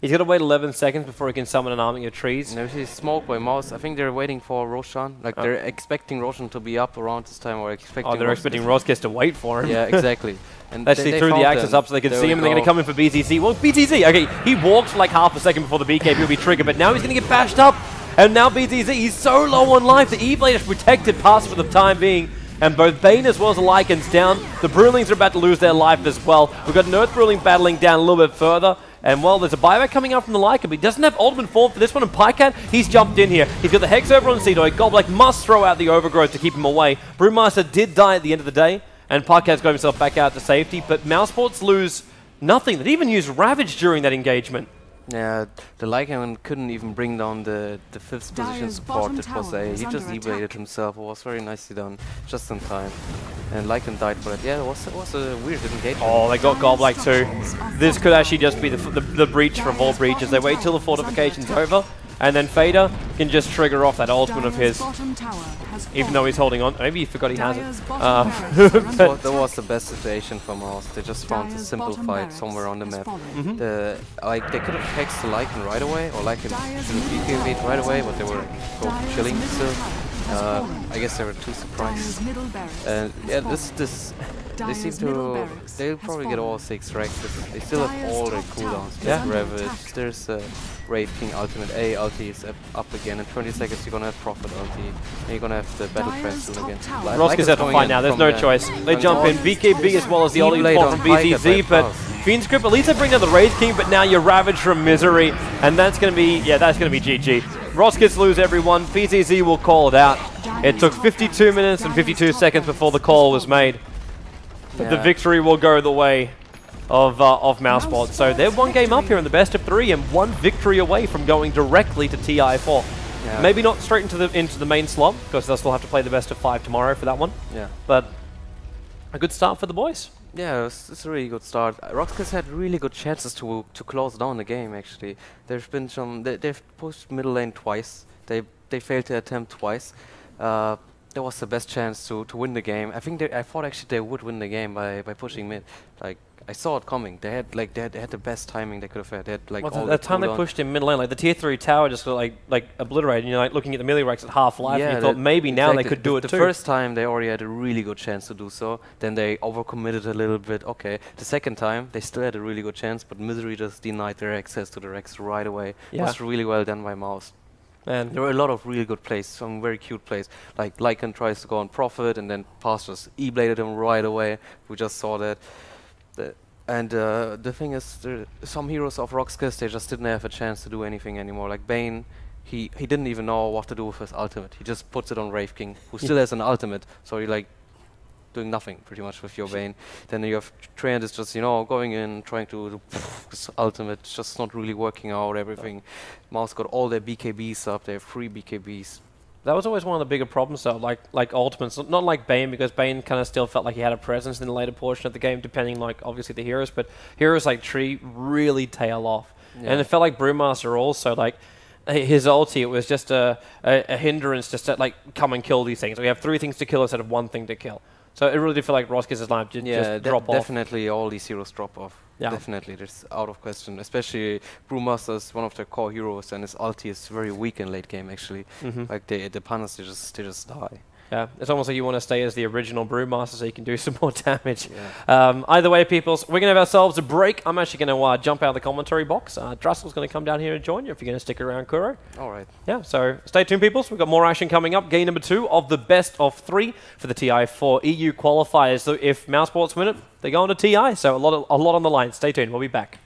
He's got to wait 11 seconds before he can summon an army of trees. No, he's smoked by Mouz. I think they're waiting for Roshan. Like, they're expecting Roshan to be up around this time, or expecting... Oh, they're expecting RoX to wait for him. Yeah, exactly. And actually threw the axes up so they could see him, and they're going to come in for BTC. Well, BTC, okay, he walked for like half a second before the BKB will be triggered, but now he's going to get bashed up. And now BTC, he's so low on life. The E-Blade is protected past for the time being. And both Bane as well as the Lycan's down. The Brewlings are about to lose their life as well. We've got an Earth Brewling battling down a little bit further. And well, there's a buyback coming out from the Lycan, but he doesn't have ultimate form for this one. And Pycat, he's jumped in here. He's got the Hex over on Cedoy. Goblek must throw out the Overgrowth to keep him away. Brewmaster did die at the end of the day, and Pycat's got himself back out to safety. But Mousesports lose nothing. They didn't even use Ravage during that engagement. Yeah, the Lycan couldn't even bring down the 5th position support. It was he just E-bladed himself. It was very nicely done, just in time. And Lycan died for it. Yeah, it was a weird engagement. Oh, they got Goblek too. This could actually just be the breach from all breaches. They wait till the fortification's over, and then Fader can just trigger off that ultimate of his. Even though he's holding on. Maybe he forgot he has it. That was the best situation for Mouz. They just found a simple fight somewhere on the map. Like, they could have hexed the Lycan right away, or Lycan should have BKB'd right away, but they were chilling still. I guess they were too surprised. And yeah, they seem to... They'll probably get all 6 racks. They still have all their cooldowns. There's Ravage, there's Raid King Ultimate A, ulti is up again. In 20 seconds you're gonna have Prophet ulti, and you're gonna have the Battle Trance soon again. RoX is at the fight now, there's no choice. They jump in, BKB as well as the ulti from BZZ, but Fiend's Grip, at least they bring down the Raid King, but now you're Ravaged from Misery, and that's gonna be, that's gonna be GG. RoX gets lose everyone, BZZ will call it out. It took 52 minutes and 52 seconds before the call was made. But the victory will go the way of Mousesports. So they're one game up here in the best of 3 and 1 victory away from going directly to TI4. Yeah. Maybe not straight into the main slump, because they'll still have to play the best of 5 tomorrow for that one. Yeah. But a good start for the boys. Yeah, it's a really good start. RoX has had really good chances to close down the game, actually. There's been some... They've pushed middle lane twice. They failed to attempt twice. That was the best chance to win the game. I thought actually they would win the game by pushing mid. Like, I saw it coming. They had the best timing they could have had. They had like all the time they pushed in mid lane, like the tier 3 tower just got like obliterated. And you're like looking at the melee racks at half life, and you thought maybe now they could do it too. The first time they already had a really good chance to do so. Then they overcommitted a little bit. Okay. The second time they still had a really good chance, but Misery just denied their access to the racks right away. It was really well done by Mouz. And there were a lot of really good plays, some very cute plays. Like Lycan tries to go on Prophet, and then Past just E-bladed him right away. We just saw that. The thing is, some heroes of RoX, they just didn't have a chance to do anything anymore. Like Bane, he didn't even know what to do with his ultimate. He just puts it on Wraith King, who still has an ultimate. So you're like doing nothing pretty much with your Bane. Then you have Trent is just, going in, trying to do his ultimate, just not really working out everything. Mouz got all their BKBs up, they have 3 BKBs. That was always one of the bigger problems though, like ultimates, not like Bane, because Bane kind of still felt like he had a presence in the later portion of the game, depending like obviously the heroes, but heroes like Tree really tail off. And it felt like Brewmaster also, like his ulti, it was just a hindrance just to like come and kill these things. We have 3 things to kill instead of 1 thing to kill. So it really did feel like RoX's line just drop off. Definitely all these heroes drop off. Yeah. Definitely, that's out of question. Especially Brewmaster is one of their core heroes, and his ulti is very weak in late game actually. Like the punners, they just die. Yeah, it's almost like you want to stay as the original Brewmaster so you can do some more damage. Either way, peoples, we're going to have ourselves a break. I'm actually going to jump out of the commentary box. Drussel's going to come down here and join you if you're going to stick around, Kuro. All right. Yeah, so stay tuned, peoples. We've got more action coming up. Game number 2 of the best of 3 for the TI4 EU qualifiers. So if Mousesports win it, they're going to TI. So a lot on the line. Stay tuned. We'll be back.